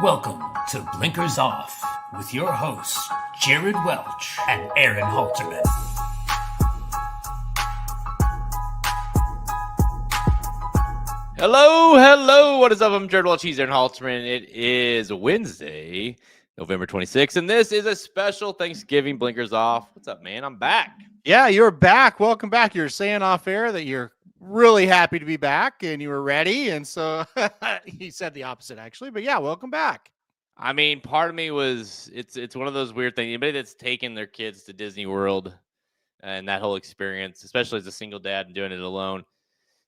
Welcome to Blinkers Off with your hosts, Jared Welch and Aaron Halterman. Hello. What is up? I'm Jared Welch. He's Aaron Halterman. It is Wednesday, November 26th, and this is a special Thanksgiving Blinkers Off. What's up, man? I'm back. Yeah, you're back. Welcome back. You're saying off air that you're really happy to be back and you were ready. And so he said the opposite, actually. But yeah, welcome back. I mean, part of me was it's one of those weird things. Anybody that's taken their kids to Disney World and that whole experience, especially as a single dad and doing it alone,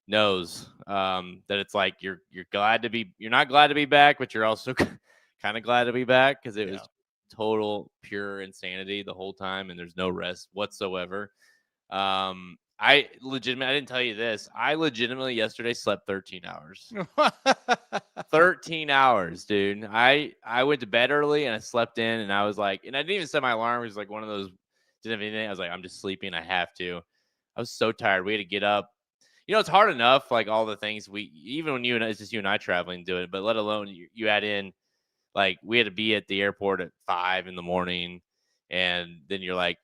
knows that it's like you're not glad to be back, but you're also kind of glad to be back because it was total pure insanity the whole time, and there's no rest whatsoever. I didn't tell you this. I legitimately yesterday slept 13 hours. 13 hours, dude. I went to bed early and I slept in, and I was like, and I didn't even set my alarm. It was like one of those, didn't have anything. I was like, I'm just sleeping. I have to. I was so tired. We had to get up. You know, it's hard enough, like all the things even when it's just you and I traveling do it, but let alone you add in, like we had to be at the airport at 5 a.m, and then you're like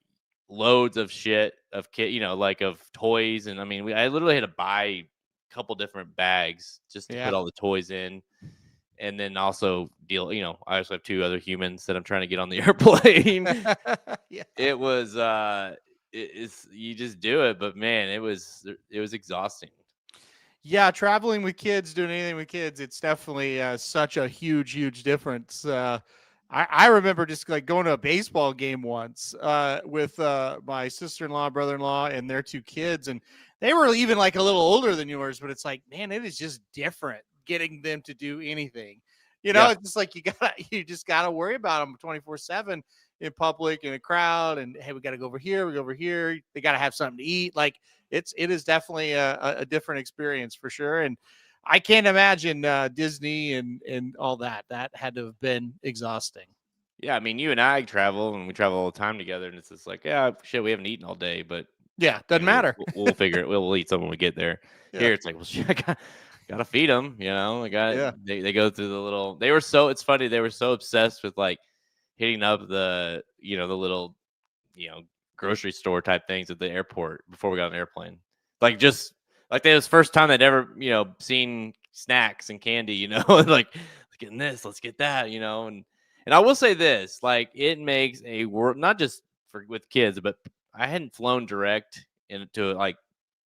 loads of shit of of toys. And I mean, I literally had to buy a couple different bags just to put all the toys in. And then also I also have 2 other humans that I'm trying to get on the airplane. It was, you just do it, but man, it was exhausting. Yeah, traveling with kids, doing anything with kids, it's definitely such a huge difference. I remember just like going to a baseball game once with my sister-in-law, brother-in-law, and their 2 kids, and they were even like a little older than yours, but it's like, man, it is just different getting them to do anything. It's just like you just gotta worry about them 24/7 in public, in a crowd, and hey, we got to go over here. We go over here. They got to have something to eat. Like it is definitely a different experience for sure. And I can't imagine Disney and all that. That had to have been exhausting. Yeah, I mean, you and I travel, and we travel all the time together, and it's just like, yeah, shit, we haven't etten all day, but yeah, doesn't matter. We'll figure it. We'll eat something when we get there. Yeah. Here, it's like, well, shit, I gotta feed them. They go through the little. It's funny. They were so obsessed with like hitting up the the little grocery store type things at the airport before we got on an airplane. Like just like it was the first time they'd ever seen snacks and candy. Like let's get this, let's get that. And I will say this, like it makes a world, not just with kids, but I hadn't flown direct into like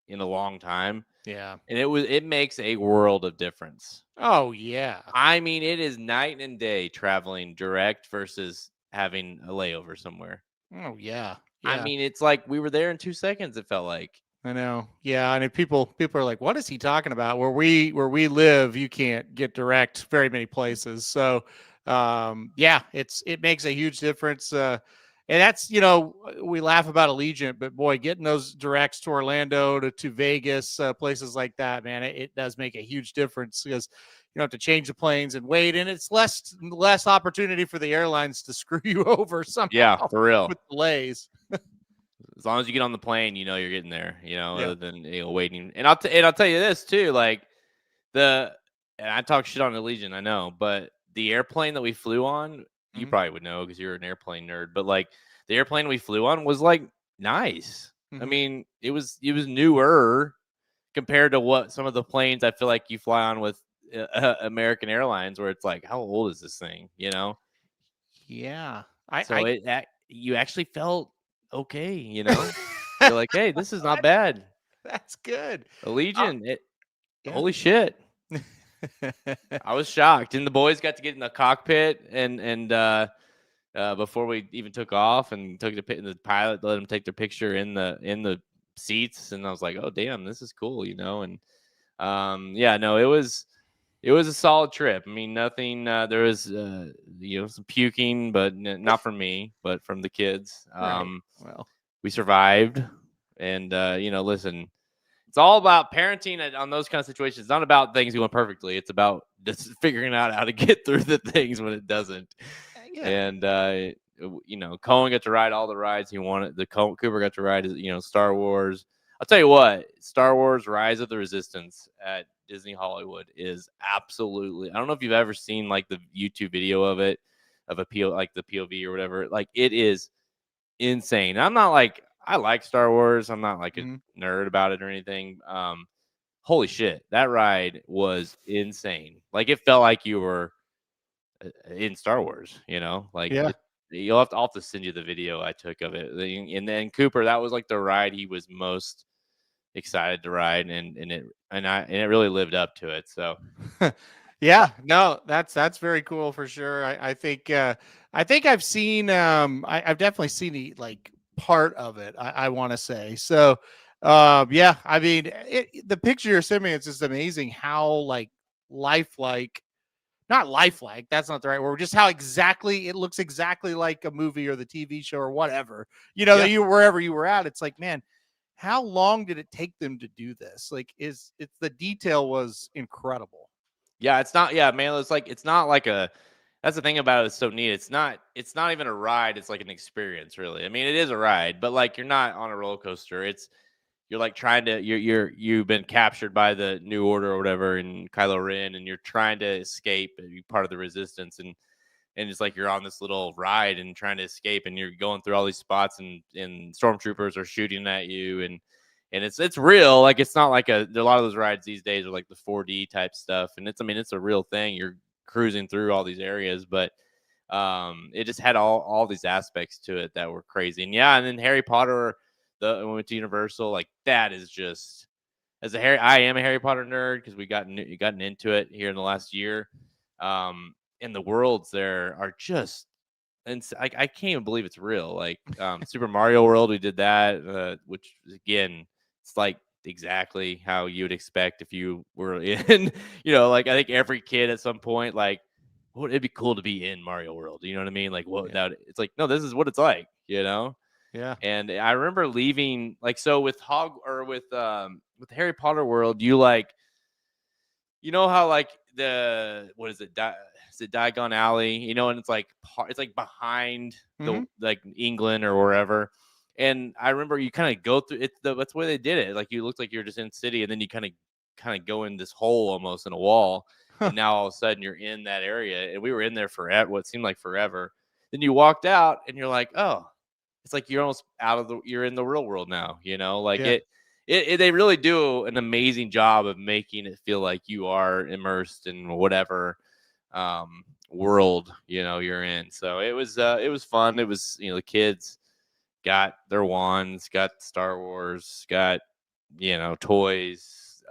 in a long time. Yeah. And it makes a world of difference. Oh yeah. I mean, it is night and day traveling direct versus having a layover somewhere. Oh yeah. I mean, it's like we were there in 2 seconds, it felt like. I know. Yeah, and if people are like, what is he talking about? Where we live, you can't get direct very many places. So it makes a huge difference. And that's, we laugh about Allegiant, but boy, getting those directs to Orlando, to Vegas, places like that, man, it does make a huge difference because you don't have to change the planes and wait. And it's less opportunity for the airlines to screw you over somehow. Yeah, for real. With delays. As long as you get on the plane, you're getting there, other than waiting. And I'll tell you this too, like and I talk shit on Allegiant, I know, but the airplane that we flew on, you probably would know because you're an airplane nerd, but like the airplane we flew on was like nice. I mean, it was newer compared to what some of the planes I feel like you fly on with American Airlines, where it's like, how old is this thing? Yeah. You actually felt okay. You're like, hey, this is not bad. That's good. Allegiant, holy shit. I was shocked, and the boys got to get in the cockpit and before we even took off, and the pilot let them take their picture in the seats, and I was like, oh damn, this is cool, and it was a solid trip. I mean, nothing. There was some puking, but not from me, but from the kids. Well, we survived, and listen. It's all about parenting on those kind of situations. It's not about things going perfectly. It's about just figuring out how to get through the things when it doesn't. Yeah. And Cohen got to ride all the rides he wanted. Cooper got to ride, Star Wars. I'll tell you what, Star Wars: Rise of the Resistance at Disney Hollywood is absolutely. I don't know if you've ever seen like the YouTube video of it, of like the POV or whatever. Like it is insane. I'm not like I like Star Wars. I'm not like a nerd about it or anything. Holy shit, that ride was insane. Like it felt like you were in Star Wars. Like Yeah. I'll have to send you the video I took of it. And then Cooper, that was like the ride he was most excited to ride, and it really lived up to it. So yeah, no, that's very cool for sure. I think I've seen I've definitely seen the like part of it. I want to say so. Yeah, I mean the picture you're sending me, it's just amazing how like lifelike. Not lifelike, that's not the right word. Just how exactly it looks exactly like a movie or the TV show or whatever. Yeah. That you wherever you were at, it's like, man, how long did it take them to do this? Like, it's the detail was incredible. Yeah, it's not. Yeah, man, it's not like a. That's the thing about it. It's so neat. It's not even a ride. It's like an experience, really. I mean, it is a ride, but like you're not on a roller coaster. You're like trying to you've been captured by the New Order or whatever, and Kylo Ren, and you're trying to escape and be part of the Resistance, and it's like you're on this little ride and trying to escape, and you're going through all these spots, and stormtroopers are shooting at you, and it's real. Like it's not like a lot of those rides these days are like the 4D type stuff, and it's a real thing. You're cruising through all these areas, but it just had all these aspects to it that were crazy. And yeah, and then Harry Potter, when we went to Universal, like that is just I am a Harry Potter nerd because we gotten into it here in the last year. And the worlds there are just, and I can't even believe it's real. Like Super Mario World, we did that, which again, it's like exactly how you would expect if you were in, like I think every kid at some point, like, it'd be cool to be in Mario World. You know what I mean? Like, it's like, no, this is what it's like, Yeah. And I remember leaving, like, so with with Harry Potter World, you like, how like what is it? Is it Diagon Alley? And it's like behind the like England or wherever. And I remember you kind of go through it. That's the way they did it. Like you looked like you're just in city, and then you kind of go in this hole almost in a wall. And now all of a sudden you're in that area, and we were in there for what seemed like forever. Then you walked out, and you're like, oh, it's like you're almost you're in the real world now. Like they really do an amazing job of making it feel like you are immersed in whatever world you're in. So it was fun. It was the kids got their wands, got Star Wars, got toys.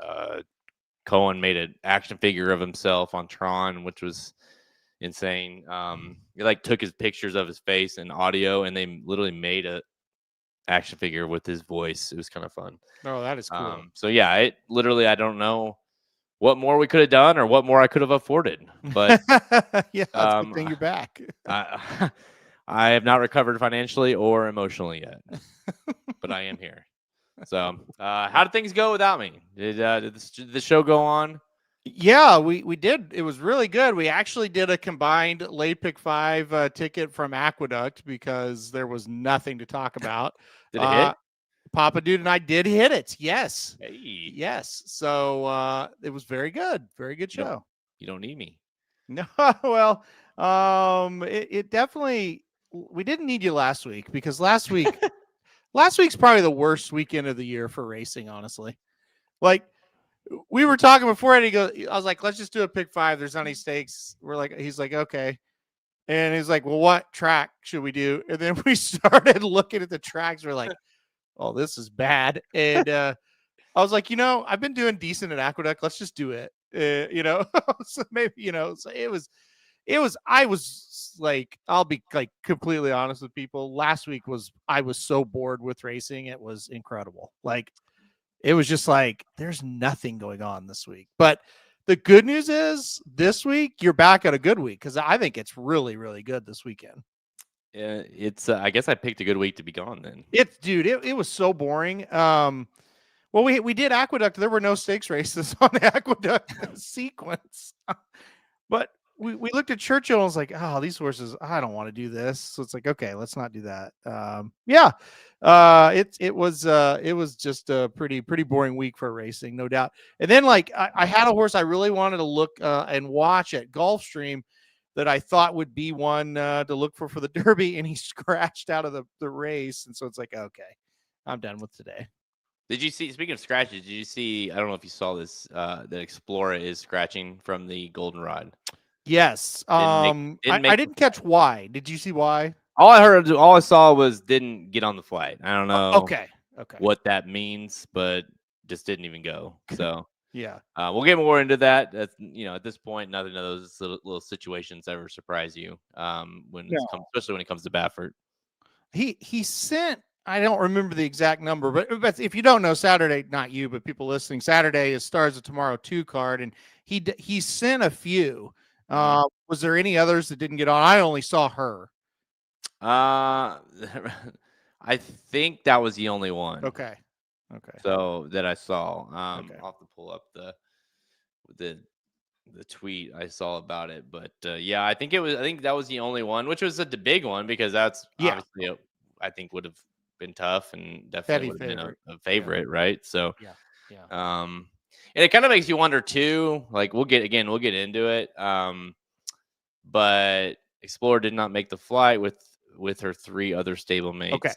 Cohen made an action figure of himself on Tron, which was insane. He like took his pictures of his face and audio, and they literally made a action figure with his voice. It was kind of fun. Oh, that is cool. So yeah, I don't know what more we could have done or what more I could have afforded, but yeah, that's a good thing you're back. I have not recovered financially or emotionally yet, but I am here. So how did things go without me? Did the show go on? Yeah, we did. It was really good. We actually did a combined late pick 5 ticket from Aqueduct because there was nothing to talk about. Did it hit? Papa Dude and I did hit it. Yes. Hey. Yes. So it was very good. Very good show. You don't need me. No, well, it definitely, we didn't need you last week because last week's probably the worst weekend of the year for racing, honestly. Like, we were talking before, and I was like, let's just do a pick 5. There's not any stakes. He's like, okay. And he's like, well, what track should we do? And then we started looking at the tracks. We're like, oh, this is bad. And I was like, I've been doing decent at Aqueduct. Let's just do it. So maybe, so I was like, I'll be like completely honest with people. Last week I was so bored with racing. It was incredible. Like, it was just like, there's nothing going on this week. But the good news is this week you're back at a good week because I think it's really, really good this weekend. Yeah, it's. I guess I picked a good week to be gone then. It was so boring. Well, we did Aqueduct. There were no stakes races on the Aqueduct sequence, but we looked at Churchill and was like, oh, these horses, I don't want to do this. So it's like, okay, let's not do that. Yeah. It was just a pretty boring week for racing, no doubt. And then like I had a horse I really wanted to look and watch at Gulfstream that I thought would be one to look for the Derby, and he scratched out of the race. And so it's like, okay, I'm done with today. Did you see, speaking of scratches, did you see, I don't know if you saw this, that Explorer is scratching from the goldenrod. Yes. Didn't I didn't catch why. Did you see why? All I saw was didn't get on the flight. I don't know Okay. what that means, but just didn't even go. So Yeah. we'll get more into that. That's, at this point, nothing of those little situations ever surprise you. Especially when it comes to Baffert. He sent, I don't remember the exact number, but if you don't know, Saturday, not you, but people listening, Saturday is Stars of Tomorrow 2 card, and he sent a few. Was there any others that didn't get on? I only saw her. I think that was the only one. Okay. So that I saw. Okay. I'll have to pull up the tweet I saw about it, but yeah, I think that was the only one, which was the big one, because that's obviously I think would have been tough and definitely would have been a favorite, right? So and it kind of makes you wonder too. Like we'll get into it. But Explorer did not make the flight with her 3 other stablemates. Okay.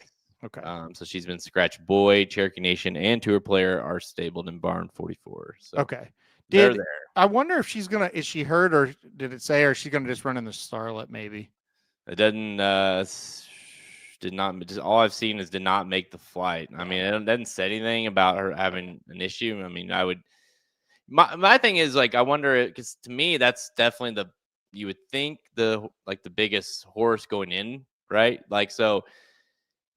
So she's been scratched. Boy, Cherokee Nation, and Tour Player are stabled in barn 44. So okay. They're there. I wonder if is she hurt, or did it say, or is she gonna just run in the Starlet maybe? It doesn't did not, just all I've seen is did not make the flight. I mean, it doesn't say anything about her having an issue. I mean, my thing is, like, I wonder, because to me that's definitely you would think the biggest horse going in, right? Like, so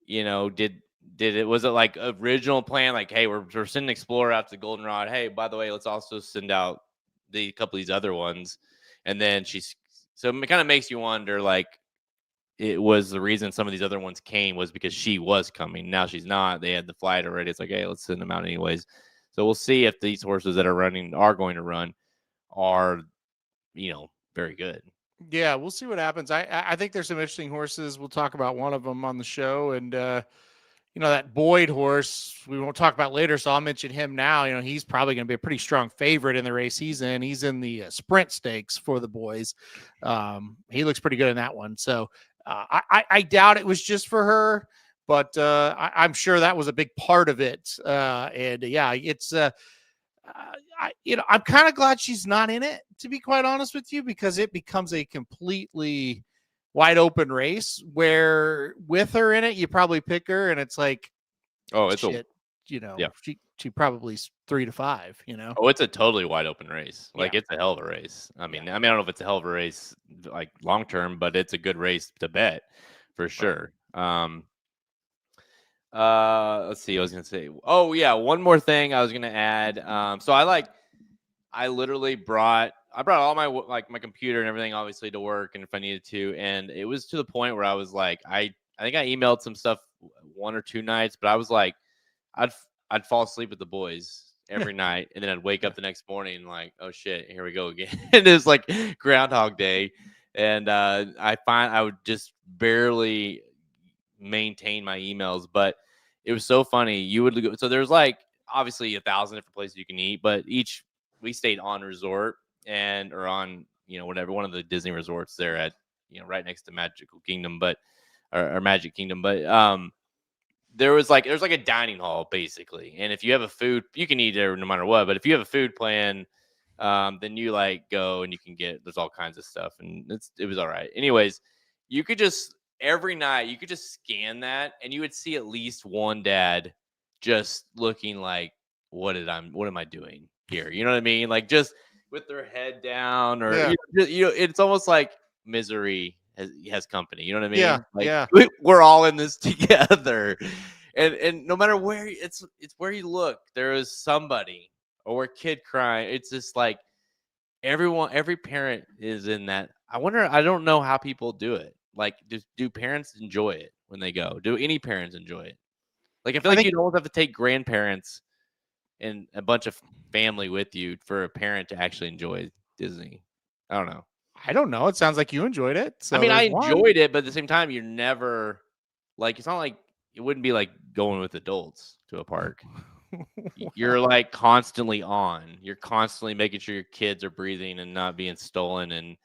was it like original plan, like, hey, we're sending Explorer out to Goldenrod, hey, by the way, let's also send out a couple of these other ones, and then so it kind of makes you wonder, like, it was the reason some of these other ones came was because she was coming. Now she's not. They had the flight already. It's like, hey, let's send them out anyways. So we'll see if these horses that are going to run are very good. Yeah, we'll see what happens. I think there's some interesting horses. We'll talk about one of them on the show, and that Boyd horse we won't talk about later, so I'll mention him now. He's probably going to be a pretty strong favorite in the race he's in. He's in the sprint stakes for the boys. He looks pretty good in that one. So I doubt it was just for her, but I'm sure that was a big part of it. And yeah, it's I'm kind of glad she's not in it, to be quite honest with you, because it becomes a completely wide open race where with her in it, you probably pick her, and it's like, oh, it's shit, she probably 3 to 5, Oh, it's a totally wide open race. Like, Yeah. it's a hell of a race. I mean, I don't know if it's a hell of a race like long term, but it's a good race to bet for sure. Let's see. I was gonna say, oh yeah, one more thing I was gonna add. So I literally brought all my my computer and everything, obviously, to work, and if I needed to, and it was to the point where I was like, I think I emailed some stuff 1 or 2 nights, but I was like, I'd fall asleep with the boys every night, and then I'd wake up the next morning like, oh shit, here we go again. And it was like Groundhog Day, and I would just barely maintain my emails, but it was so funny. You would go, so there's like obviously 1,000 different places you can eat, but we stayed on resort or on whatever, one of the Disney resorts there at right next to Magical Kingdom, or Magic Kingdom, but there's like a dining hall basically, and if you have a food, you can eat there no matter what, but if you have a food plan, then you go and you can there's all kinds of stuff, and it was all right. Anyways, you could just every night you could just scan that, and you would see at least one dad just looking like, what am I doing here? You know what I mean? Like, just with their head down, or it's almost like misery has company. You know what I mean? Yeah, like, we're all in this together, and no matter where it's where you look, there is somebody or a kid crying. It's just like every parent is in that. I don't know how people do it. Like, do parents enjoy it when they go? Do any parents enjoy it? Like, I feel like you'd always have to take grandparents and a bunch of family with you for a parent to actually enjoy Disney. I don't know. I don't know. It sounds like you enjoyed it. So I mean, I there's one. enjoyed it, but at the same time, you're never like, it's not like it wouldn't be like going with adults to a park. You're like constantly on. You're constantly making sure your kids are breathing and not being stolen and,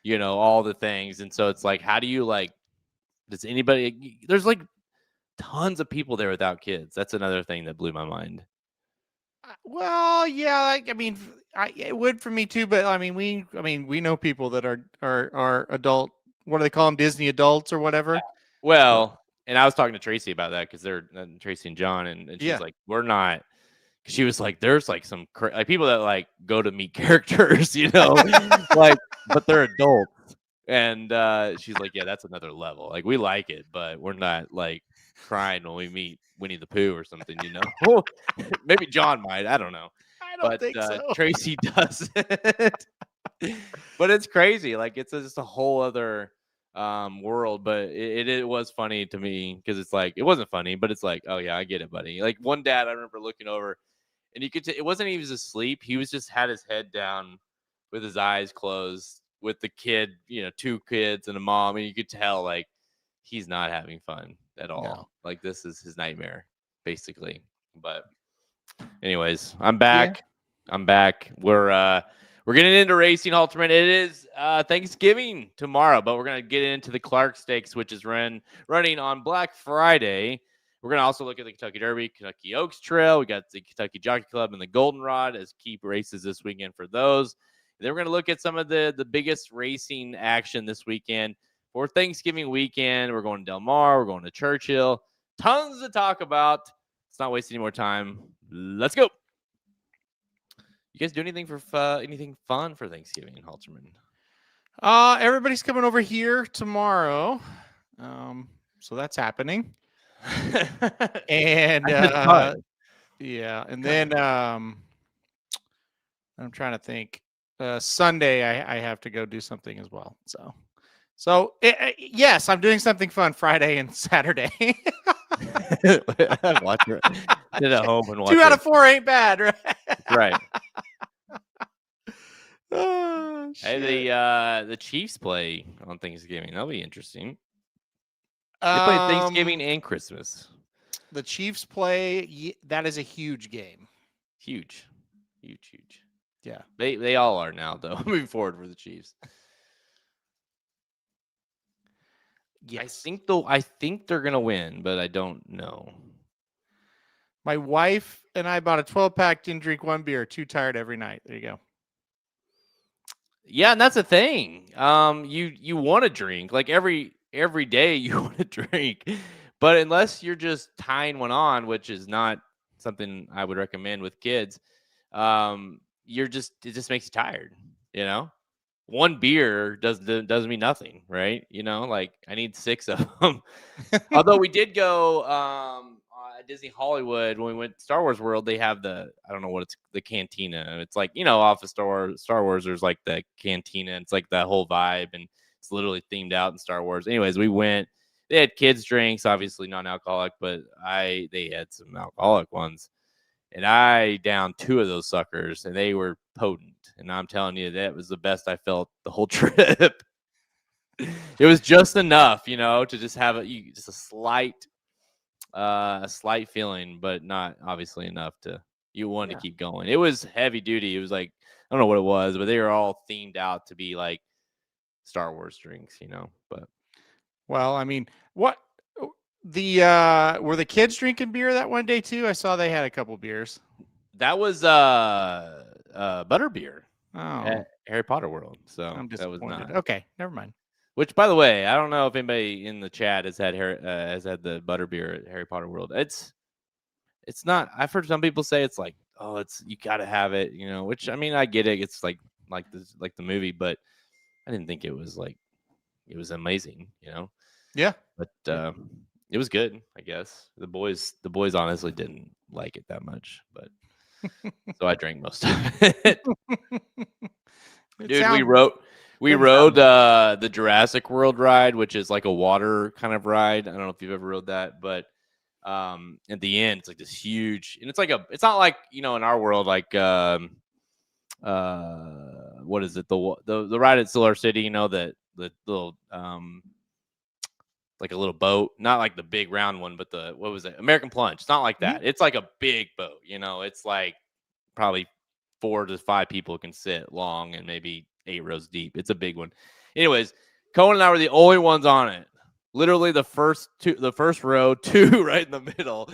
you know, all the things. And so it's like, how do you like, does anybody, there's like tons of people there without kids. That's another thing that blew my mind. Well, yeah, like, I mean, it would for me too, but I mean, we know people that are adult. What do they call them? Disney adults or whatever. Well, and I was talking to Tracy about that because they're Tracy and John, and she's Yeah. like, we're not. She was like, there's like some like people that like go to meet characters, you know, like, but they're adults. And she's like, yeah, that's another level. Like, we like it, but we're not like crying when we meet Winnie the Pooh or something, you know. Maybe John might. I don't know. I don't think so. Tracy does it. But it's crazy. Like, it's just a whole other world. But it was funny to me because it's like, it wasn't funny, but it's like, oh yeah, I get it, buddy. Like, one dad, I remember looking over, and you could it wasn't he was asleep. He was just had his head down with his eyes closed with the kid, you know, 2 kids and a mom, and you could tell like he's not having fun at all. No. Like, this is his nightmare, basically. But anyways, I'm back. Yeah. I'm back. We're getting into racing, Halterman. It is Thanksgiving tomorrow, but we're gonna get into the Clark Stakes, which is running on Black Friday. We're going to also look at the Kentucky Derby, Kentucky Oaks Trail. We got the Kentucky Jockey Club and the Goldenrod as key races this weekend for those. And then we're going to look at some of the biggest racing action this weekend. For Thanksgiving weekend, we're going to Del Mar. We're going to Churchill. Tons to talk about. Let's not waste any more time. Let's go. You guys do anything anything fun for Thanksgiving, Halterman? Everybody's coming over here tomorrow. So that's happening. And yeah, and then I'm trying to think. Sunday I have to go do something as well. So yes, I'm doing something fun Friday and Saturday. Watch it. Sit at home and watch 2 out of 4 ain't bad, right? Right. Oh, hey, the Chiefs play on Thanksgiving. That'll be interesting. They play Thanksgiving and Christmas. The Chiefs play. That is a huge game. Huge. Yeah. They all are now, though. Moving forward for the Chiefs. Yes. I think they're gonna win, but I don't know. My wife and I bought a 12-pack, didn't drink 1 beer, too tired every night. There you go. Yeah, and that's the thing. You want to drink like every day you want to drink, but unless you're just tying one on, which is not something I would recommend with kids, it just makes you tired. You know, 1 beer doesn't mean nothing, right? You know, like I need 6 of them. Although we did go at Disney Hollywood when we went to Star Wars World, they have the cantina. It's like, you know, off of Star Wars, there's like the cantina. It's like that whole vibe, and it's literally themed out in Star Wars. Anyways, we went. They had kids drinks, obviously non-alcoholic, but they had some alcoholic ones, and I downed 2 of those suckers, and they were potent. And I'm telling you, that was the best I felt the whole trip. It was just enough, you know, to just have just a slight feeling, but not obviously enough to to keep going. It was heavy duty. It was like, I don't know what it was, but they were all themed out to be like Star Wars drinks, you know. But well, I mean, what the were the kids drinking beer that one day too? I saw they had a couple beers. That was butterbeer at Harry Potter World. So I'm disappointed. That was not. Okay, never mind. Which, by the way, I don't know if anybody in the chat has had the butterbeer at Harry Potter World. It's not. I've heard some people say it's like, oh, you got to have it, you know. Which, I mean, I get it. It's like the movie, but I didn't think it was amazing, you know. Yeah, but it was good, I guess. The boys honestly didn't like it that much, but so I drank most of it. Dude, we rode the Jurassic World ride, which is like a water kind of ride. I don't know if you've ever rode that, but at the end it's like this huge, and it's not like, you know, in our world, like what is it? The ride at Solar City, you know, the little like a little boat, not like the big round one, but what was it? American Plunge. It's not like that. It's like a big boat, you know. It's like probably 4 to 5 people can sit long and maybe 8 rows deep. It's a big one. Anyways, Cohen and I were the only ones on it. Literally the first row, 2 right in the middle.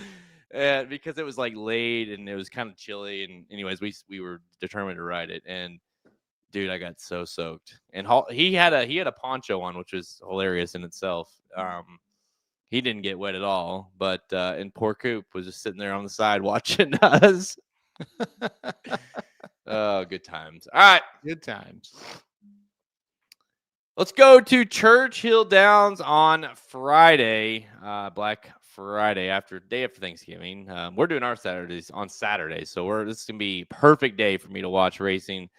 And because it was like late and it was kind of chilly, and anyways, we were determined to ride it. And dude, I got so soaked. And he had a poncho on, which was hilarious in itself. He didn't get wet at all, but and poor Coop was just sitting there on the side watching us. Oh, good times. All right, good times. Let's go to Churchill Downs on Friday, Black Friday, day after Thanksgiving. We're doing our Saturdays on Saturday, so this is gonna be perfect day for me to watch racing.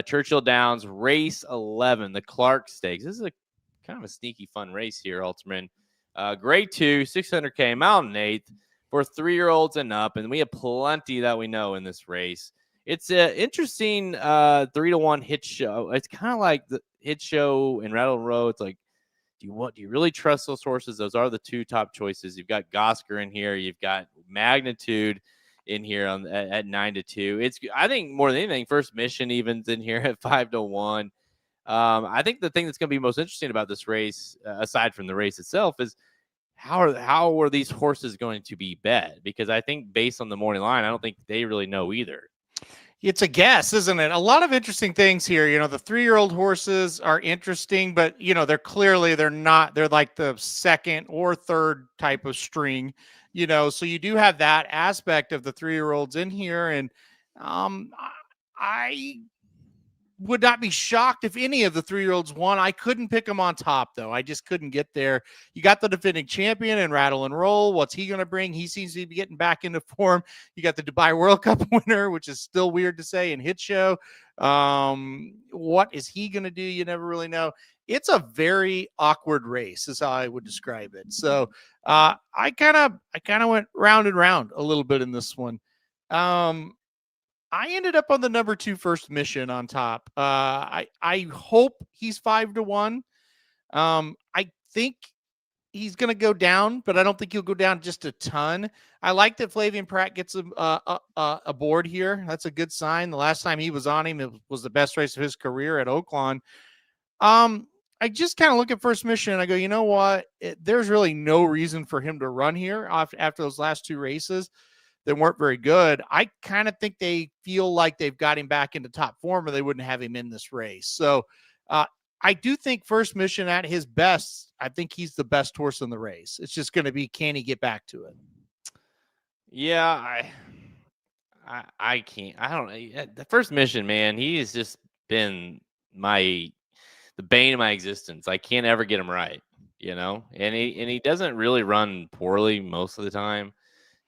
Churchill Downs, race 11, the Clark Stakes. This is a kind of a sneaky, fun race here, Halterman. Grade 2, 600K, Mountain 8th for 3-year-olds and up, and we have plenty that we know in this race. It's an interesting 3-to-1 hit show. It's kind of like the hit show in Rattle and Row. It's like, do you really trust those horses? Those are the 2 top choices. You've got Gosker in here. You've got Magnitude in here at 9-2. I think more than anything, First Mission evens in here at 5-1. I think the thing that's going to be most interesting about this race, aside from the race itself, is how are these horses going to be bet? Because I think based on the morning line, I don't think they really know either. It's a guess, isn't it? A lot of interesting things here. You know, the 3-year-old horses are interesting, but you know, they're not. They're like the second or third type of string. You know, so you do have that aspect of the 3-year-olds in here, and I would not be shocked if any of the 3-year-olds won. I couldn't pick them on top, though. I just couldn't get there. You got the defending champion and Rattle and Roll. What's he going to bring? He seems to be getting back into form. You got the Dubai World Cup winner, which is still weird to say, in Hit Show. What is he going to do? You never really know. It's a very awkward race, is how I would describe it. So I kind of went round and round a little bit in this one. I ended up on the number 2 First Mission on top. I hope he's 5-1. I think he's going to go down, but I don't think he'll go down just a ton. I like that Flavian Pratt gets aboard here. That's a good sign. The last time he was on him, it was the best race of his career at Oaklawn. I just kind of look at First Mission and I go, you know what? There's really no reason for him to run here after those last 2 races that weren't very good. I kind of think they feel like they've got him back into top form or they wouldn't have him in this race. So I do think First Mission at his best, I think he's the best horse in the race. It's just going to be, can he get back to it? Yeah, I can't. I don't know. The First Mission, man, he has just been the bane of my existence. I can't ever get him right, you know? And he doesn't really run poorly most of the time.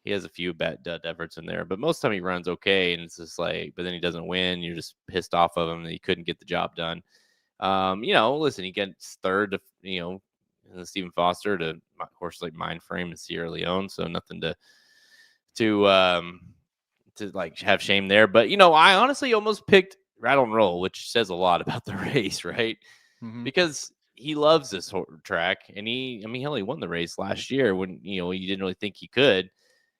He has a few bad efforts in there, but most of the time he runs okay. And it's just like, but then he doesn't win. You're just pissed off of him that he couldn't get the job done. You know, listen, he gets third to, you know, Stephen Foster to horses like Mindframe and Sierra Leone. So nothing to like have shame there. But, you know, I honestly almost picked Rattle and Roll, which says a lot about the race, right? Mm-hmm. Because he loves this track, and he only won the race last year when, you know, you didn't really think he could.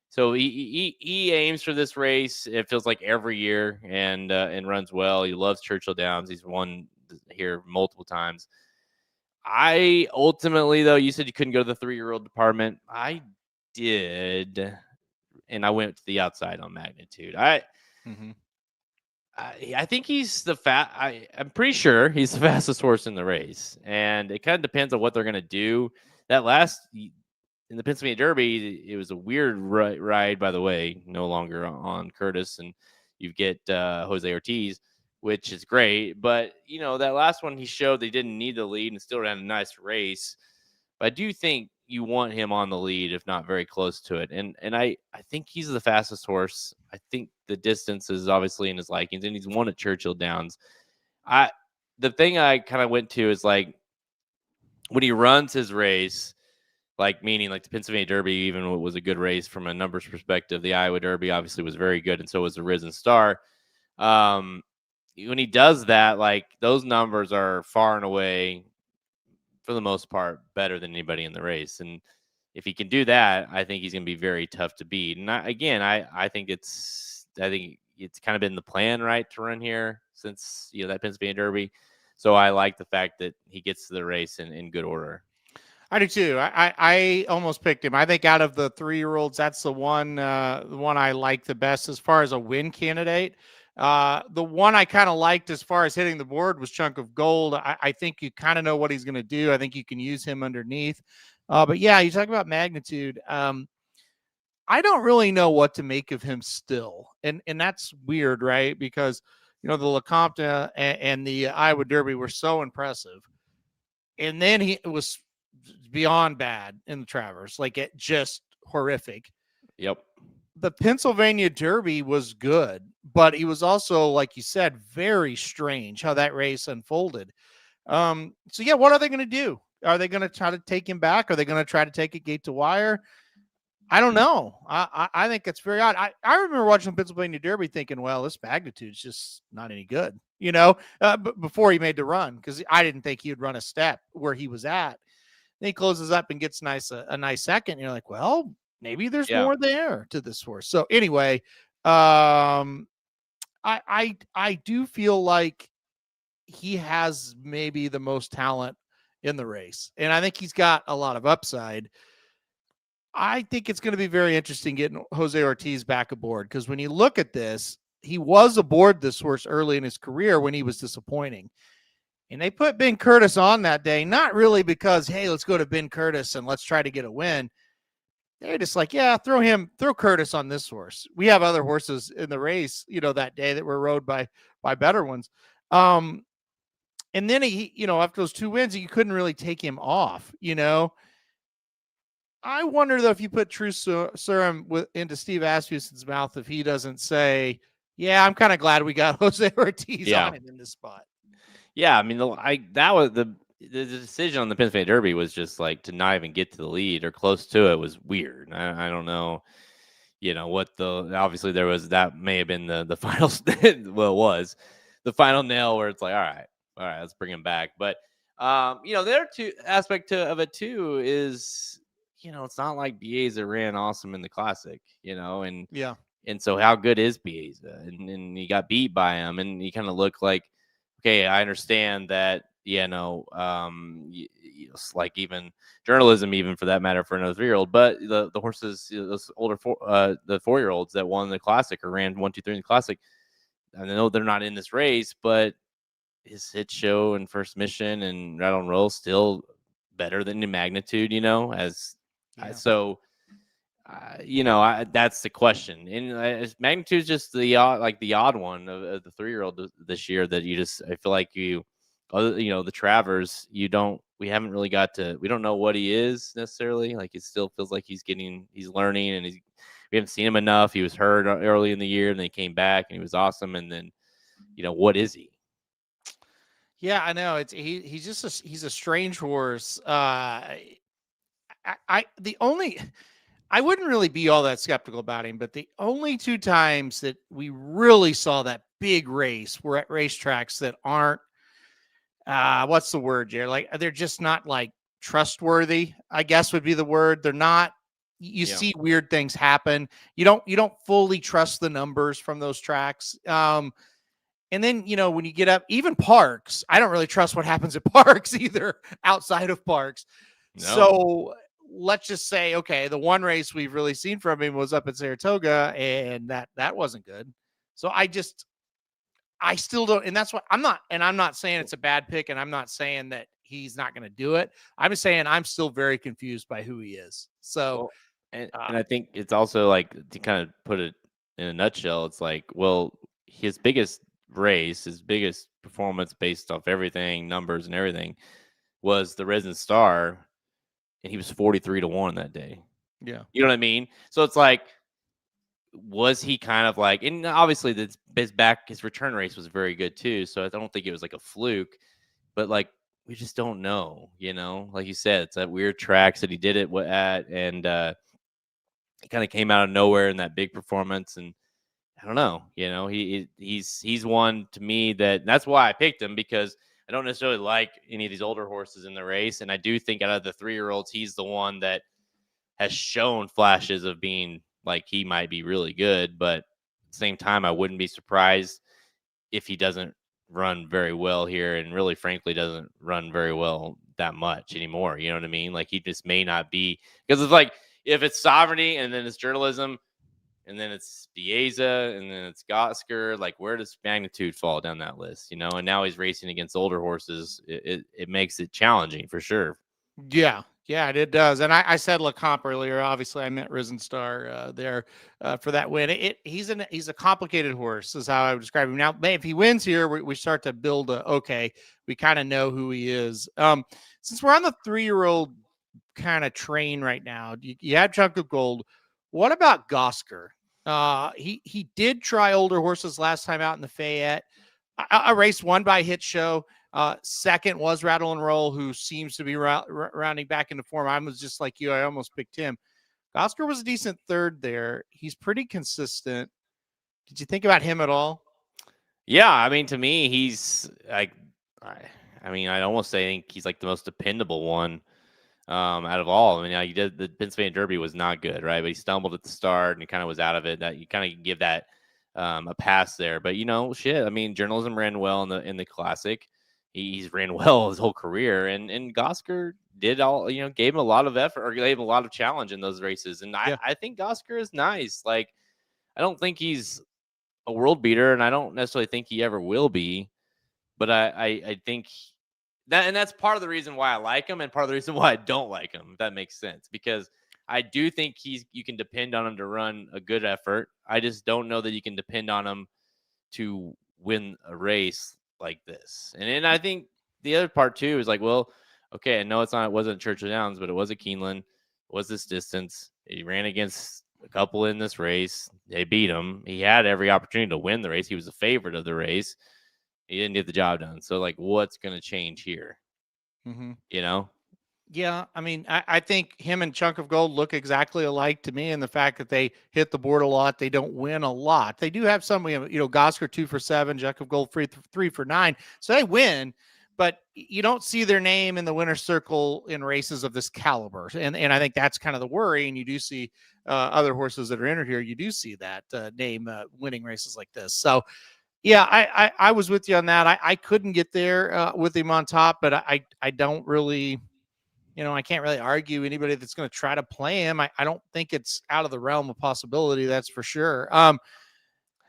So he aims for this race. It feels like every year, and runs well. He loves Churchill Downs. He's won here multiple times. I ultimately, though, you said you couldn't go to the 3-year-old department. I did, and I went to the outside on Magnitude. I think he's I'm pretty sure he's the fastest horse in the race, and it kind of depends on what they're going to do. That last in the Pennsylvania Derby, it was a weird ride, by the way, no longer on Curtis, and you get Jose Ortiz, which is great. But, you know, that last one, he showed they didn't need the lead and still ran a nice race. But I do think you want him on the lead, if not very close to it. And I think he's the fastest horse. I think the distance is obviously in his likings, and he's won at Churchill Downs. The thing I kind of went to is, like, when he runs his race, like, meaning like the Pennsylvania Derby, even was a good race from a numbers perspective. The Iowa Derby obviously was very good, and so was the Risen Star. when he does that, like those numbers are far and away, for the most part, better than anybody in the race. And if he can do that, I think he's going to be very tough to beat. And I think it's kind of been the plan, right, to run here since that Pennsylvania Derby. So I like the fact that he gets to the race in good order. I do too. I almost picked him. I think out of the 3-year-olds, that's the one I like the best as far as a win candidate. The one I kind of liked as far as hitting the board was Chunk of Gold. I think you kind of know what he's going to do. I think you can use him underneath. But yeah, you talk about magnitude. I don't really know what to make of him still. And that's weird, right? Because, the Lecompte and the Iowa Derby were so impressive. And then he was beyond bad in the Travers, like it just horrific. Yep. The Pennsylvania Derby was good, but he was also, like you said, very strange how that race unfolded. So yeah, what are they going to do? Are they going to try to take him back? Are they going to try to take it gate to wire? I don't know. I think it's very odd. I remember watching the Pennsylvania Derby thinking, well, this magnitude's just not any good, before he made the run, because I didn't think he would run a step where he was at. Then he closes up and gets a nice second. And you're like, well, maybe there's more there to this horse. So anyway, I do feel like he has maybe the most talent in the race, and I think he's got a lot of upside. I think it's going to be very interesting getting Jose Ortiz back aboard, because when you look at this, he was aboard this horse early in his career when he was disappointing. And they put Ben Curtis on that day, not really because, hey, let's go to Ben Curtis and let's try to get a win. They're just like, yeah, throw Curtis on this horse. We have other horses in the race, that day that were rode by better ones. And then he, after those 2 wins, you couldn't really take him off, I wonder, though, if you put true serum into Steve Asmussen's mouth, if he doesn't say, yeah, I'm kind of glad we got Jose Ortiz on him in this spot. Yeah, I mean, that was the decision on the Pennsylvania Derby was just like to not even get to the lead or close to it was weird. I don't know, what obviously there was, that may have been the final, well, it was the final nail where it's like, all right, let's bring him back. But, the other aspect of it too is, it's not like Bieza ran awesome in the Classic, and yeah. And so how good is Bieza? And he got beat by him, and he kind of looked like, okay, I understand that, like even journalism, even for that matter, for another 3-year-old, but the horses, those older the 4-year-olds that won the Classic or ran 1, 2, 3 in the Classic, I know they're not in this race, but his hit show and First Mission and Rattle and Roll still better than the Magnitude, that's the question. And Magnitude is just the odd one of the 3-year-old this year that I feel like the Travers, we haven't really we don't know what he is necessarily. Like, it still feels like he's learning, and we haven't seen him enough. He was hurt early in the year, and then he came back and he was awesome. And then, what is he? Yeah, I know. He's a strange horse. I wouldn't really be all that skeptical about him, but the only 2 times that we really saw that big race were at racetracks that aren't, what's the word, Jared? Like, they're just not like trustworthy, I guess would be the word. They're not, you see weird things happen. You don't fully trust the numbers from those tracks. And then, when you get up, even Parks, I don't really trust what happens at Parks either, outside of Parks. No. So let's just say, okay, the one race we've really seen from him was up at Saratoga, and that wasn't good. So I still don't, and that's what I'm not saying it's a bad pick, and I'm not saying that he's not going to do it. I'm just saying I'm still very confused by who he is. So, and I think it's also like, to kind of put it in a nutshell, it's like, well, his biggest race, his biggest performance based off everything, numbers and everything, was the Resident Star, and he was 43-1 that day. Yeah. You know what I mean? So it's like, was he kind of like, and obviously his return race was very good too, so I don't think it was like a fluke, but like, we just don't know, like you said, it's that weird tracks that he did it at, and he kind of came out of nowhere in that big performance, and I don't know. He's one to me that's why I picked him, because I don't necessarily like any of these older horses in the race, and I do think out of the 3-year-olds, he's the one that has shown flashes of being like he might be really good. But at the same time, I wouldn't be surprised if he doesn't run very well here, and really, frankly, doesn't run very well that much anymore. You know what I mean? Like, he just may not be, because it's like if it's Sovereignty and then it's journalism and then it's Bieza and then it's Gosker, like, where does Magnitude fall down that list? And now he's racing against older horses. It makes it challenging for sure. Yeah, it does. And I said LeComp earlier. Obviously, I meant Risen Star there for that win. He's a complicated horse, is how I would describe him. Now, if he wins here, we start to build okay, we kind of know who he is. Since we're on the 3-year-old kind of train right now, you have Chunk of Gold. What about Gosker? He did try older horses last time out in the Fayette. A race won by Hit Show. Second was Rattle and Roll, who seems to be rounding back into form. I was just like you. I almost picked him. Oscar was a decent third there. He's pretty consistent. Did you think about him at all? Yeah, I mean, to me, he's like, I'd almost say I think he's like the most dependable one out of all. I mean, he did the Pennsylvania Derby was not good, right? But he stumbled at the start and he kind of was out of it. That you kind of give that a pass there. But shit. I mean, journalism ran well in the Classic. He's ran well his whole career, and Gosker did all, gave him a lot of effort, or gave him a lot of challenge in those races. And I think Gosker is nice. Like, I don't think he's a world beater, and I don't necessarily think he ever will be. But I think that, and that's part of the reason why I like him, and part of the reason why I don't like him, if that makes sense. Because I do think you can depend on him to run a good effort. I just don't know that you can depend on him to win a race like this. And then I think the other part too is like, well, okay, I know it wasn't Churchill Downs, but it was a Keeneland. It was this distance. He ran against a couple in this race. They beat him. He had every opportunity to win the race. He was the favorite of the race. He didn't get the job done. So, like, what's going to change here? Mm-hmm. Yeah, I mean, I think him and Chunk of Gold look exactly alike to me, in the fact that they hit the board a lot. They don't win a lot. They do have some, Gosker 2 for 7, Chunk of Gold 3 for 9. So they win, but you don't see their name in the winner's circle in races of this caliber. And I think that's kind of the worry. And you do see other horses that are entered here. You do see that name winning races like this. So, yeah, I was with you on that. I couldn't get there with him on top, but I don't really, I can't really argue anybody that's going to try to play him. I don't think it's out of the realm of possibility. That's for sure.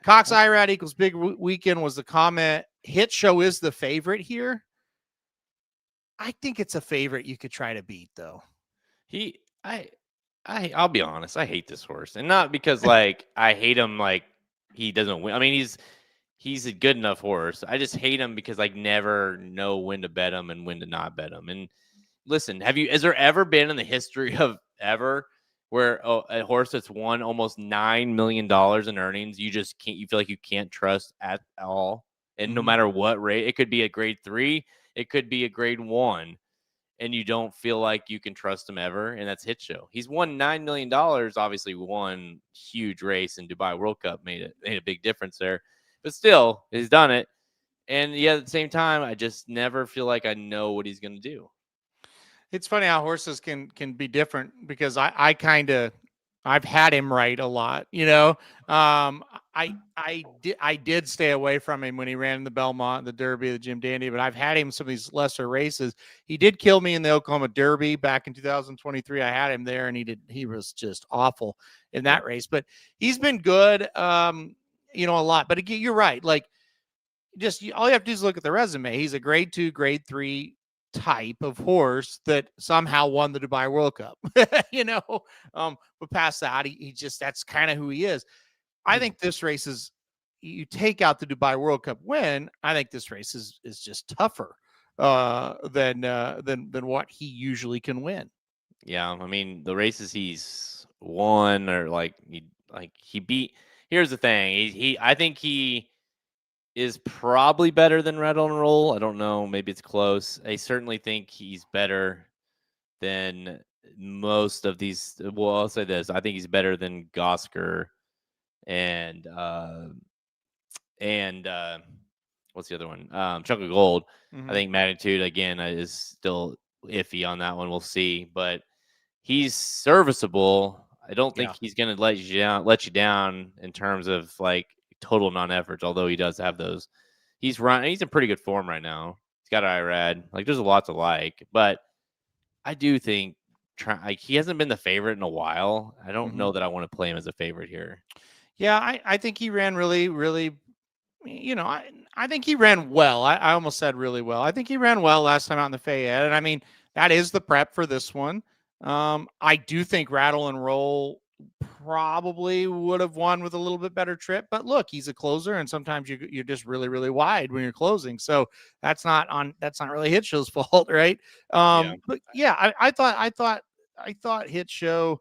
Cox IRAD equals big weekend was the comment. Hit Show is the favorite here. I think it's a favorite you could try to beat, though. I'll be honest. I hate this horse, and not because like I hate him like he doesn't win. I mean, he's a good enough horse. I just hate him because I never know when to bet him and when to not bet him. And listen, has there ever been in the history of ever where a horse that's won almost $9 million in earnings, you feel like you can't trust at all? And no matter what rate, it could be a grade 3, it could be a grade 1, and you don't feel like you can trust him ever. And that's Hit Show. He's won $9 million, obviously one huge race in Dubai World Cup made a big difference there, but still he's done it. And yeah, at the same time, I just never feel like I know what he's going to do. It's funny how horses can be different, because I've had him right a lot. I did stay away from him when he ran in the Belmont, the Derby, the Jim Dandy, but I've had him some of these lesser races. He did kill me in the Oklahoma Derby back in 2023. I had him there, and he was just awful in that race. But he's been good, a lot. But again, you're right. Like, all you have to do is look at the resume. He's a grade 2, grade 3 type of horse that somehow won the Dubai World Cup, but past that, that's kind of who he is. I think this race is, you take out the Dubai World Cup win, I think this race is just tougher than what he usually can win. Yeah, I mean, the races he's won, or he beat. Here's the thing: I think he is probably better than Rattle and Roll. I don't know. Maybe it's close. I certainly think he's better than most of these. Well, I'll say this. I think he's better than Gosker and what's the other one? Chunk of Gold. I think Magnitude again is still iffy on that one. We'll see, but he's serviceable. I don't think he's going to let you down in terms of like total non-efforts. Although he does have those, he's in pretty good form right now. He's got IRAD. Like there's a lot to like, but I do think he hasn't been the favorite in a while. I don't know that I want to play him as a favorite here. Yeah, I think he ran really, really. I think he ran well. I almost said really well. I think he ran well last time out in the Fayette. And I mean, that is the prep for this one. I do think Rattle and Roll probably would have won with a little bit better trip. But look, he's a closer, and sometimes you're just really, really wide when you're closing. So that's not really Hit Show's fault, right? But yeah, I thought Hit Show.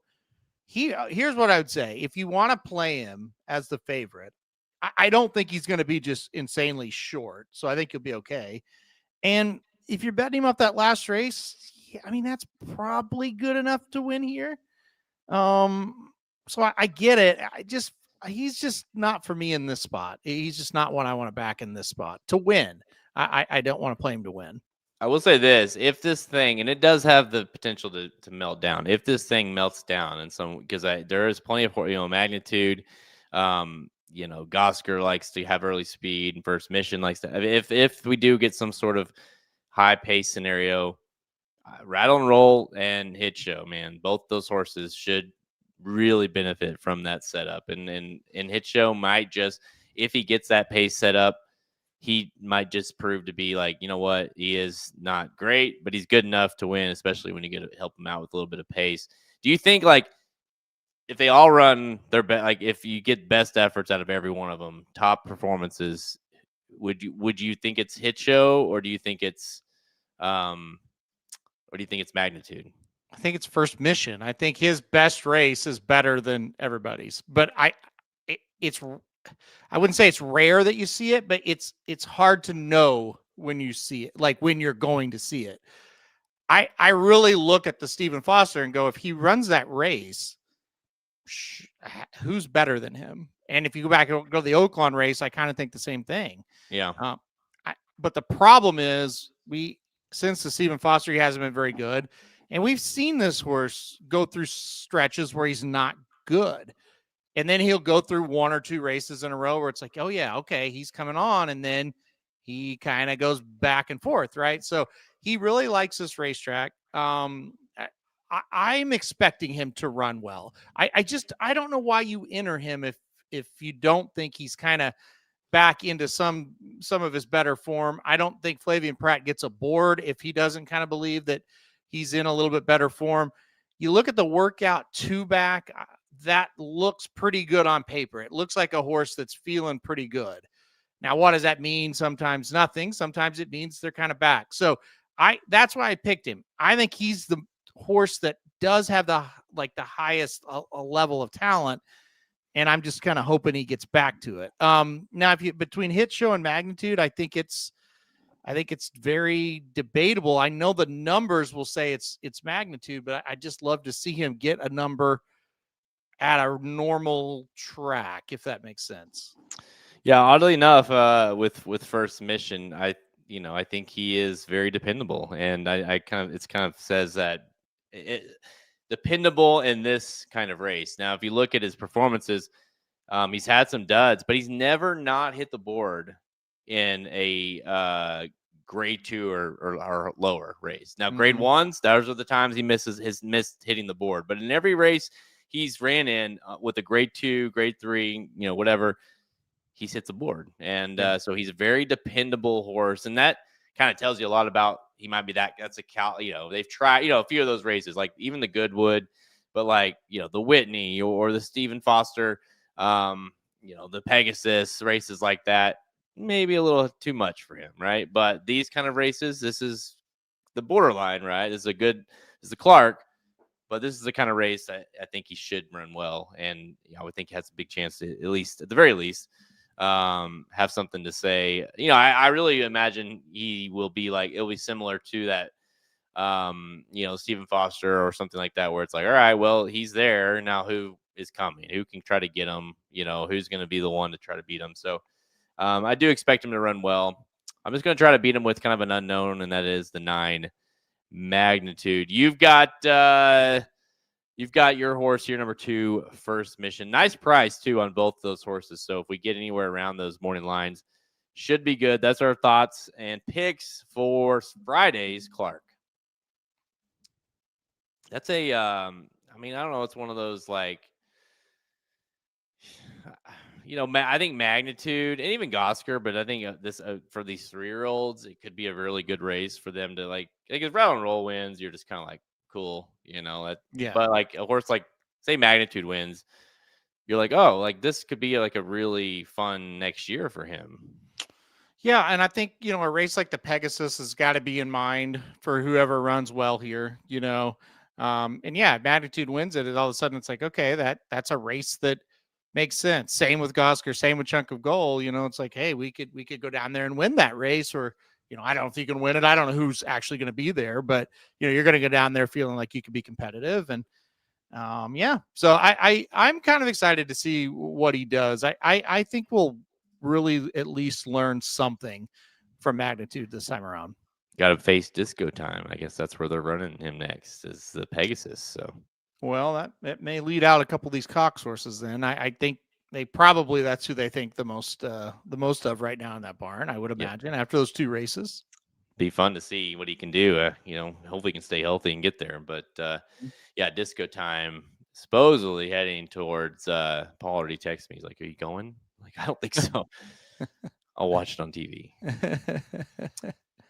Here's what I would say: if you want to play him as the favorite, I don't think he's going to be just insanely short. So I think he'll be okay. And if you're betting him off that last race, I mean, that's probably good enough to win here. So I get it. He's just not for me in this spot. He's just not one I want to back in this spot to win. I don't want to play him to win. I will say this: if this thing, and it does have the potential to melt down, if this thing melts down, and because there is plenty of Magnitude, Gosker likes to have early speed, and First Mission likes to. I mean, if we do get some sort of high pace scenario, Rattle and Roll and Hit Show, man, both those horses should really benefit from that setup, and Hit Show might just, if he gets that pace set up, he might just prove to be like, you know what, he is not great, but he's good enough to win, especially when you get to help him out with a little bit of pace. Do you think like if they all run their best, like if you get best efforts out of every one of them, top performances, would you think it's Hit Show, or do you think it's Magnitude? I think it's First Mission. I think his best race is better than everybody's, but I wouldn't say it's rare that you see it, but it's hard to know when you see it, like when you're going to see it. I really look at the Stephen Foster and go, if he runs that race, who's better than him? And if you go back and go to the Oaklawn race, I kind of think the same thing. Yeah. But the problem is since the Stephen Foster, he hasn't been very good. And we've seen this horse go through stretches where he's not good. And then he'll go through one or two races in a row where it's like, oh, yeah, okay, he's coming on. And then he kind of goes back and forth, right? So he really likes this racetrack. I'm expecting him to run well. I don't know why you enter him if you don't think he's kind of back into some of his better form. I don't think Flavian Pratt gets aboard if he doesn't kind of believe that he's in a little bit better form. You look at the workout 2-back, that looks pretty good on paper. It looks like a horse that's feeling pretty good. Now, what does that mean? Sometimes nothing. Sometimes it means they're kind of back. So that's why I picked him. I think he's the horse that does have the highest level of talent. And I'm just kind of hoping he gets back to it. Now, between Hit Show and Magnitude, I think it's very debatable. I know the numbers will say it's Magnitude, but I just love to see him get a number at a normal track, if that makes sense. Yeah, oddly enough, with First Mission, I think he is very dependable, and it kind of says that dependable in this kind of race. Now, if you look at his performances, he's had some duds, but he's never not hit the board in a grade 2 or lower race. Now, grade 1s, those are the times he missed hitting the board. But in every race he's ran in with a grade 2, grade 3, whatever, he's hit the board. And so he's a very dependable horse. And that kind of tells you a lot about, he might be that's they've tried, a few of those races, like even the Goodwood, but like, the Whitney or the Stephen Foster, the Pegasus races like that, maybe a little too much for him, right? But these kind of races, this is the borderline, right? This is the Clark, but this is the kind of race that I think he should run well, and I would think he has a big chance to, at the very least, have something to say. I really imagine he will be like, it'll be similar to that, Stephen Foster or something like that, where it's like, all right, well, he's there now. Who is coming, who can try to get him, who's going to be the one to try to beat him. So I do expect him to run well. I'm just going to try to beat him with kind of an unknown, and that is the 9 Magnitude. You've got your horse here, number 2, First Mission. Nice price too on both those horses. So if we get anywhere around those morning lines, should be good. That's our thoughts and picks for Friday's Clark. That's I don't know. It's one of those I think Magnitude and even Gosker, but I think this for these 3-year-olds, it could be a really good race for them to if Rattle and Roll wins, you're just kind of cool, Yeah. But a horse say Magnitude wins, you're oh, this could be a really fun next year for him. Yeah, and I think a race like the Pegasus has got to be in mind for whoever runs well here. And yeah, Magnitude wins it, and all of a sudden it's okay, that's a race that makes sense. Same with Gosker, same with Chunk of Gold. It's hey, we could go down there and win that race, or I don't know if you can win it. I don't know who's actually going to be there, but you're going to go down there feeling like you could be competitive. And yeah, so I'm kind of excited to see what he does. I think we'll really at least learn something from Magnitude this time around. Got to face Disco Time. I guess that's where they're running him next, is the Pegasus. So, well, that may lead out a couple of these Cox horses. Then I think that's who they think the most of right now in that barn. I would imagine after those 2 races. Be fun to see what he can do. Hopefully he can stay healthy and get there. But yeah, Disco Time supposedly heading towards. Paul already texted me. He's like, "Are you going?" I don't think so. I'll watch it on TV.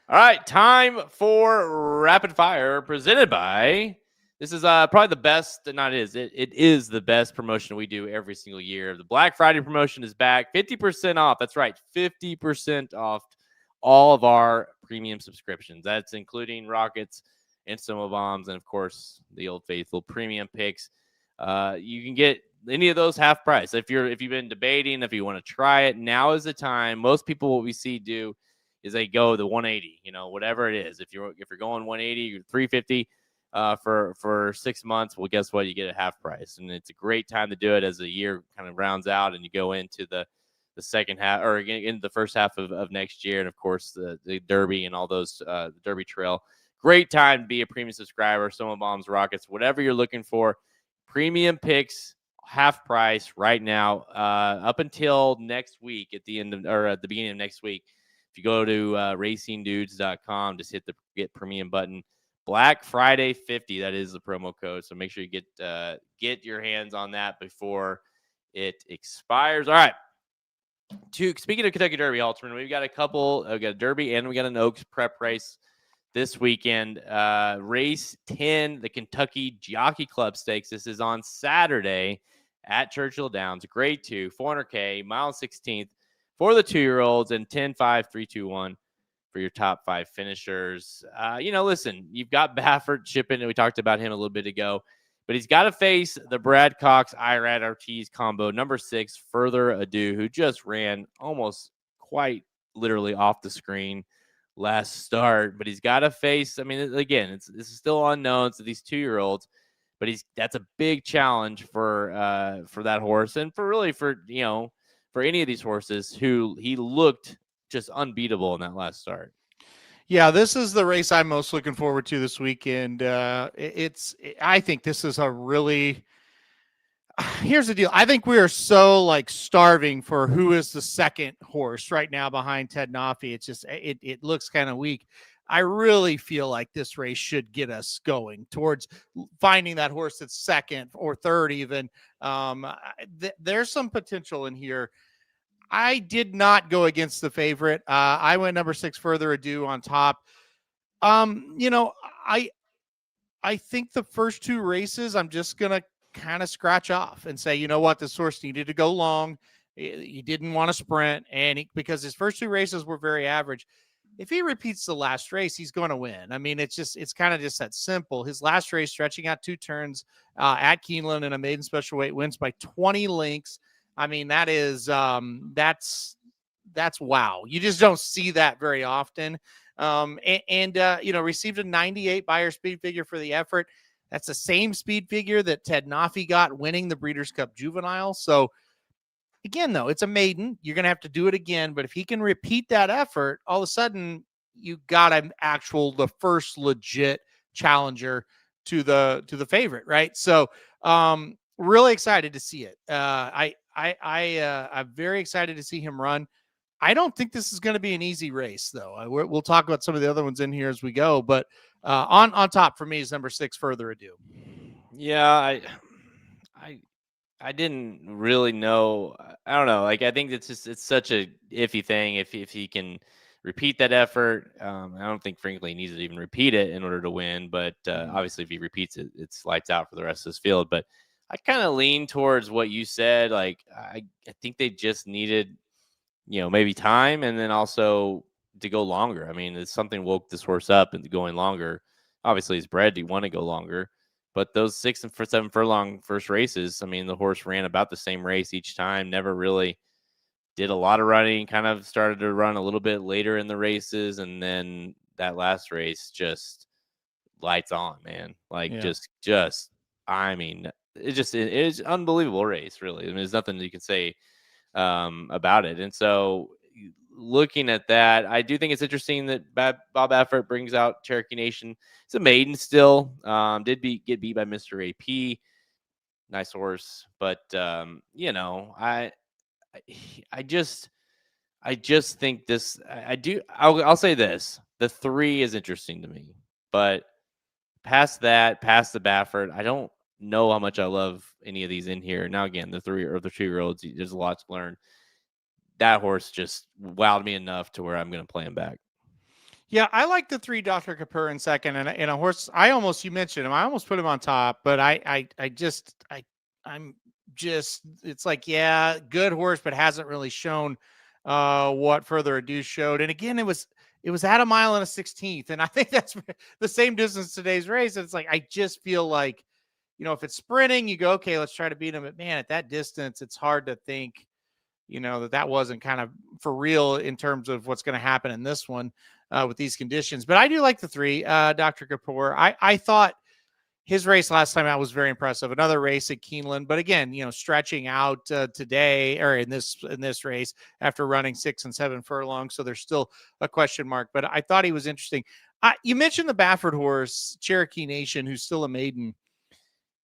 All right, time for Rapid Fire, presented by. This is probably the best. Not it is the best promotion we do every single year. The Black Friday promotion is back, 50% off. That's right, 50% off all of our premium subscriptions. That's including Rockets and Soma Bombs, and of course the Old Faithful premium picks. You can get any of those half price. If you've been debating, if you want to try it, now is the time. Most people, what we see do is they go the 180, whatever it is. If you're going 180 or 350 for 6 months, well, guess what? You get a half price, and it's a great time to do it as the year kind of rounds out and you go into the second half, or into the first half of next year, and of course the Derby and all those the Derby Trail. Great time to be a premium subscriber. Soma Bombs, Rockets, whatever you're looking for. Premium picks, half price right now, up until next week at the beginning of next week. If you go to racingdudes.com, just hit the get premium button. Black Friday 50, that is the promo code. So make sure you get your hands on that before it expires. All right. Speaking of Kentucky Derby, Alterman, we've got a couple. We've got a Derby and we got an Oaks prep race this weekend. Race 10, the Kentucky Jockey Club Stakes. This is on Saturday at Churchill Downs. Grade 2, 400K, mile 16th for the 2-year-olds, and 10, 5, 3, 2, 1 for your top 5 finishers. Listen, you've got Baffert shipping, and we talked about him a little bit ago, but he's got to face the Brad Cox Irad Ortiz combo, number 6, Further Ado, who just ran almost quite literally off the screen last start. But he's got to face, again, this is still unknown to these 2-year-olds, but that's a big challenge for that horse, and for any of these horses who he looked just unbeatable in that last start. Yeah, this is the race I'm most looking forward to this weekend. I think this is a really. Here's the deal. I think we are so starving for who is the second horse right now behind Ted Nafi. It's just it looks kind of weak. I really feel like this race should get us going towards finding that horse that's second or third even. There's some potential in here. I did not go against the favorite. I went number 6, Further Ado, on top. I think the first 2 races, I'm just going to kind of scratch off and say, you know what, this horse needed to go long. He didn't want to sprint, and because his first 2 races were very average. If he repeats the last race, he's going to win. It's kind of just that simple. His last race, stretching out 2 turns at Keeneland in a maiden special weight, wins by 20 lengths. That is that's wow. You just don't see that very often. Received a 98 buyer speed figure for the effort. That's the same speed figure that Ted Noffey got winning the Breeders' Cup Juvenile. So again, though, it's a maiden. You're going to have to do it again. But if he can repeat that effort, all of a sudden you got the first legit challenger to the favorite, right? So really excited to see it. I'm very excited to see him run. I don't think this is going to be an easy race, though. We'll talk about some of the other ones in here as we go. But on top for me is number 6, Further Ado. Yeah, I didn't really know. I don't know. Like, I think it's such a iffy thing. If he can repeat that effort, I don't think frankly he needs to even repeat it in order to win. But obviously, if he repeats it, it's lights out for the rest of this field. But I kind of lean towards what you said. Like, I think they just needed, maybe time, and then also to go longer. I mean, it's something woke this horse up into going longer. Obviously, he's bred to want to go longer. But those 6 and 7 furlong first races, I mean, the horse ran about the same race each time, never really did a lot of running, kind of started to run a little bit later in the races. And then that last race just lights on, man. Like, I mean, it's an unbelievable race, really. I mean, there's nothing you can say about it. And so looking at that, I do think it's interesting that Bob Baffert brings out Cherokee Nation. It's a maiden still. Get beat by Mr. AP. Nice horse, but I just think this. I'll say this: the 3 is interesting to me, but past the Baffert, I don't know how much I love any of these in here. Now, again, the 3 or the 2-year-olds, there's a lot to learn. That horse just wowed me enough to where I'm going to play him back. Yeah, I like the 3 Dr. Kapur in second, and a horse. You mentioned him. I almost put him on top, but I'm just, it's like, yeah, good horse, but hasn't really shown what Further Ado showed. And again, it was at a mile and a 16th, and I think that's the same distance today's race. And it's like, I just feel like, if it's sprinting, you go, okay, let's try to beat him. But man, at that distance, it's hard to think, that wasn't kind of for real in terms of what's going to happen in this one with these conditions. But I do like the 3, Dr. Kapur. I thought his race last time out was very impressive. Another race at Keeneland, but again, stretching out today or in this race after running 6 and 7 furlongs. So there's still a question mark, but I thought he was interesting. You mentioned the Baffert horse, Cherokee Nation, who's still a maiden.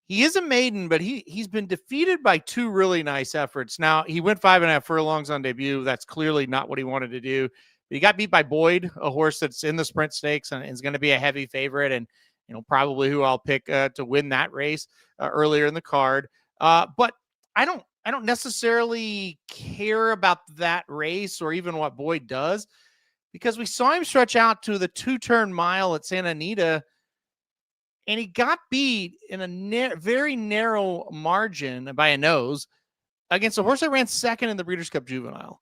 He is a maiden, but he's been defeated by 2 really nice efforts. Now, he went 5.5 furlongs on debut. That's clearly not what he wanted to do. But he got beat by Boyd, a horse that's in the sprint stakes and is going to be a heavy favorite, and probably who I'll pick to win that race earlier in the card. But I don't necessarily care about that race or even what Boyd does, because we saw him stretch out to the 2-turn mile at Santa Anita, and he got beat in a very narrow margin by a nose against a horse that ran second in the Breeders' Cup Juvenile.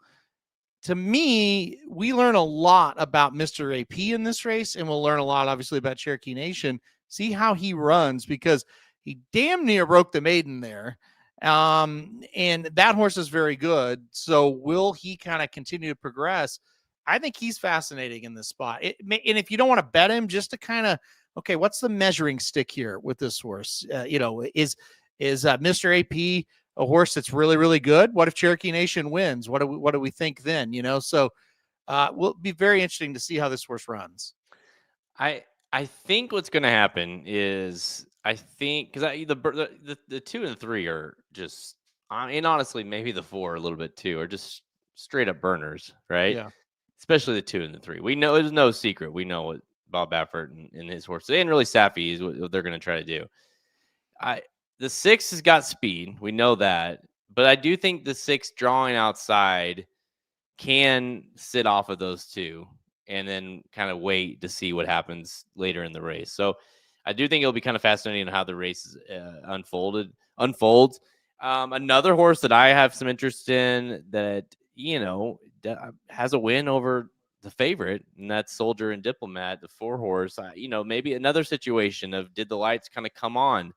To me, we learn a lot about Mr. AP in this race, and we'll learn a lot, obviously, about Cherokee Nation. See how he runs, because he damn near broke the maiden there. And that horse is very good. So will he kind of continue to progress? I think he's fascinating in this spot. And if you don't want to bet him, just to kind of, okay, what's the measuring stick here with this horse? Is Mr. AP a horse that's really, really good? What if Cherokee Nation wins? What do we think then? So will be very interesting to see how this horse runs. I think what's going to happen is, because the 2 and 3 are just, and honestly, maybe the 4 a little bit too, are just straight up burners, right? Yeah. Especially the 2 and the 3. We know, there's no secret. We know what Bob Baffert and his horses, and really Saffy, is what they're going to try to do. The 6 has got speed. We know that. But I do think the 6 drawing outside can sit off of those 2 and then kind of wait to see what happens later in the race. So I do think it'll be kind of fascinating how the race unfolds. Another horse that I have some interest in that, has a win over the favorite, and that's Soldier and Diplomat, the 4 horse. Maybe another situation of, did the lights kind of come on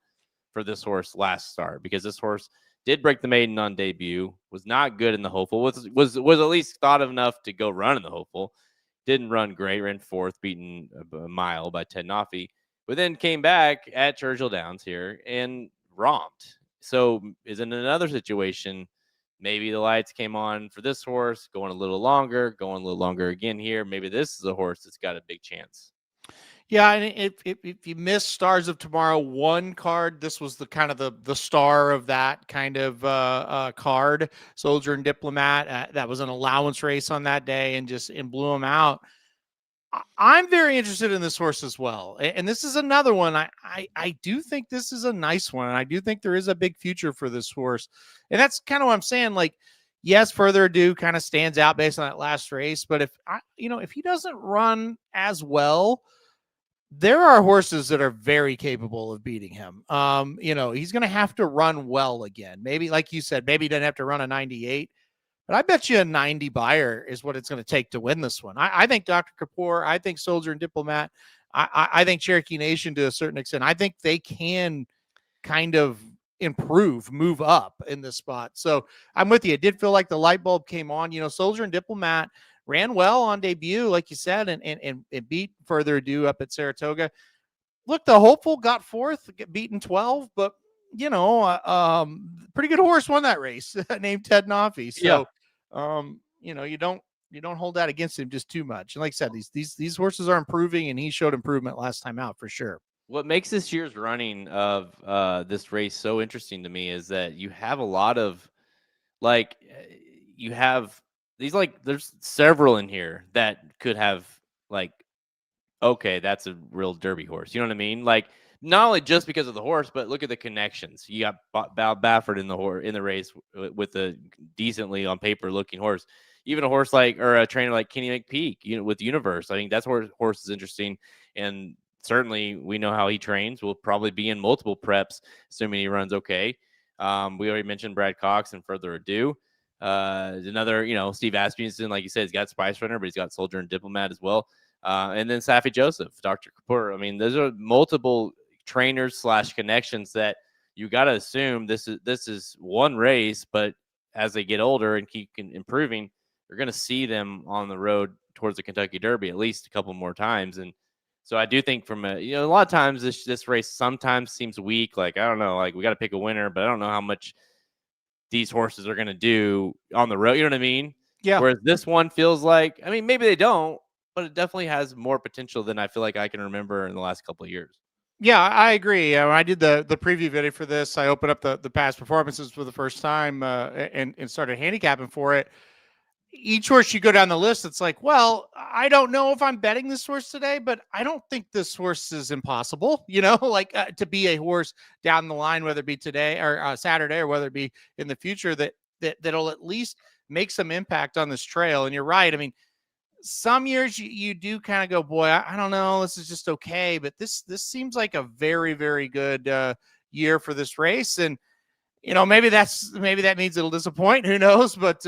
for this horse last start, because this horse did break the maiden on debut, was not good in the hopeful, was at least thought of enough to go run in the hopeful. Didn't run great, ran 4th, beaten a mile by Ted Noffey, but then came back at Churchill Downs here and romped. So is in another situation, maybe the lights came on for this horse, going a little longer again here. Maybe this is a horse that's got a big chance. Yeah, and if you miss Stars of Tomorrow one card, this was the kind of the star of that kind of card, Soldier and Diplomat. That was an allowance race on that day and blew him out. I'm very interested in this horse as well. And this is another one. I do think this is a nice one. And I do think there is a big future for this horse. And that's kind of what I'm saying. Like, yes, Further Ado kind of stands out based on that last race. But if he doesn't run as well, there are horses that are very capable of beating him. He's going to have to run well again. Maybe, like you said, maybe he doesn't have to run a 98. But I bet you a 90 buyer is what it's going to take to win this one. I think Dr. Kapoor, I think Soldier and Diplomat, I think Cherokee Nation to a certain extent. I think they can kind of move up in this spot. So I'm with you. It did feel like the light bulb came on. Soldier and Diplomat ran well on debut, like you said, and beat Further Ado up at Saratoga. Look, the Hopeful got fourth, beaten 12, but pretty good horse won that race named Ted Nafi. So, you don't hold that against him just too much. And like I said, these horses are improving, and he showed improvement last time out for sure. What makes this year's running of this race so interesting to me is that you have a lot of there's several in here that could have okay, that's a real Derby horse. You know what I mean? Like, not only just because of the horse, but look at the connections. You got Baffert in the race with a decently on paper looking horse. Even a trainer like Kenny McPeak, with Universe. I think that's where horse is interesting. And certainly we know how he trains. Will probably be in multiple preps, assuming he runs okay. We already mentioned Brad Cox and Further Ado. Another, Steve Asmussen, like you said, he's got Spice Runner, but he's got Soldier and Diplomat as well. And then Safi Joseph, Dr. Kapoor. I mean, those are multiple trainers / connections that you got to assume this is one race, but as they get older and keep improving, you're going to see them on the road towards the Kentucky Derby at least a couple more times. And so I do think from a lot of times this race sometimes seems weak. Like, I don't know, like we got to pick a winner, but I don't know how much these horses are going to do on the road. You know what I mean? Yeah. Whereas this one feels like, I mean, maybe they don't, but it definitely has more potential than I feel like I can remember in the last couple of years. Yeah, I agree. When I did the preview video for this, I opened up the past performances for the first time and started handicapping for it. Each horse you go down the list, it's like, well, I don't know if I'm betting this horse today, but I don't think this horse is impossible, to be a horse down the line, whether it be today or Saturday or whether it be in the future that'll at least make some impact on this trail. And you're right. I mean, some years you do kind of go, boy, I don't know, this is just okay. But this seems like a very, very good year for this race. And, maybe that means it'll disappoint. Who knows? But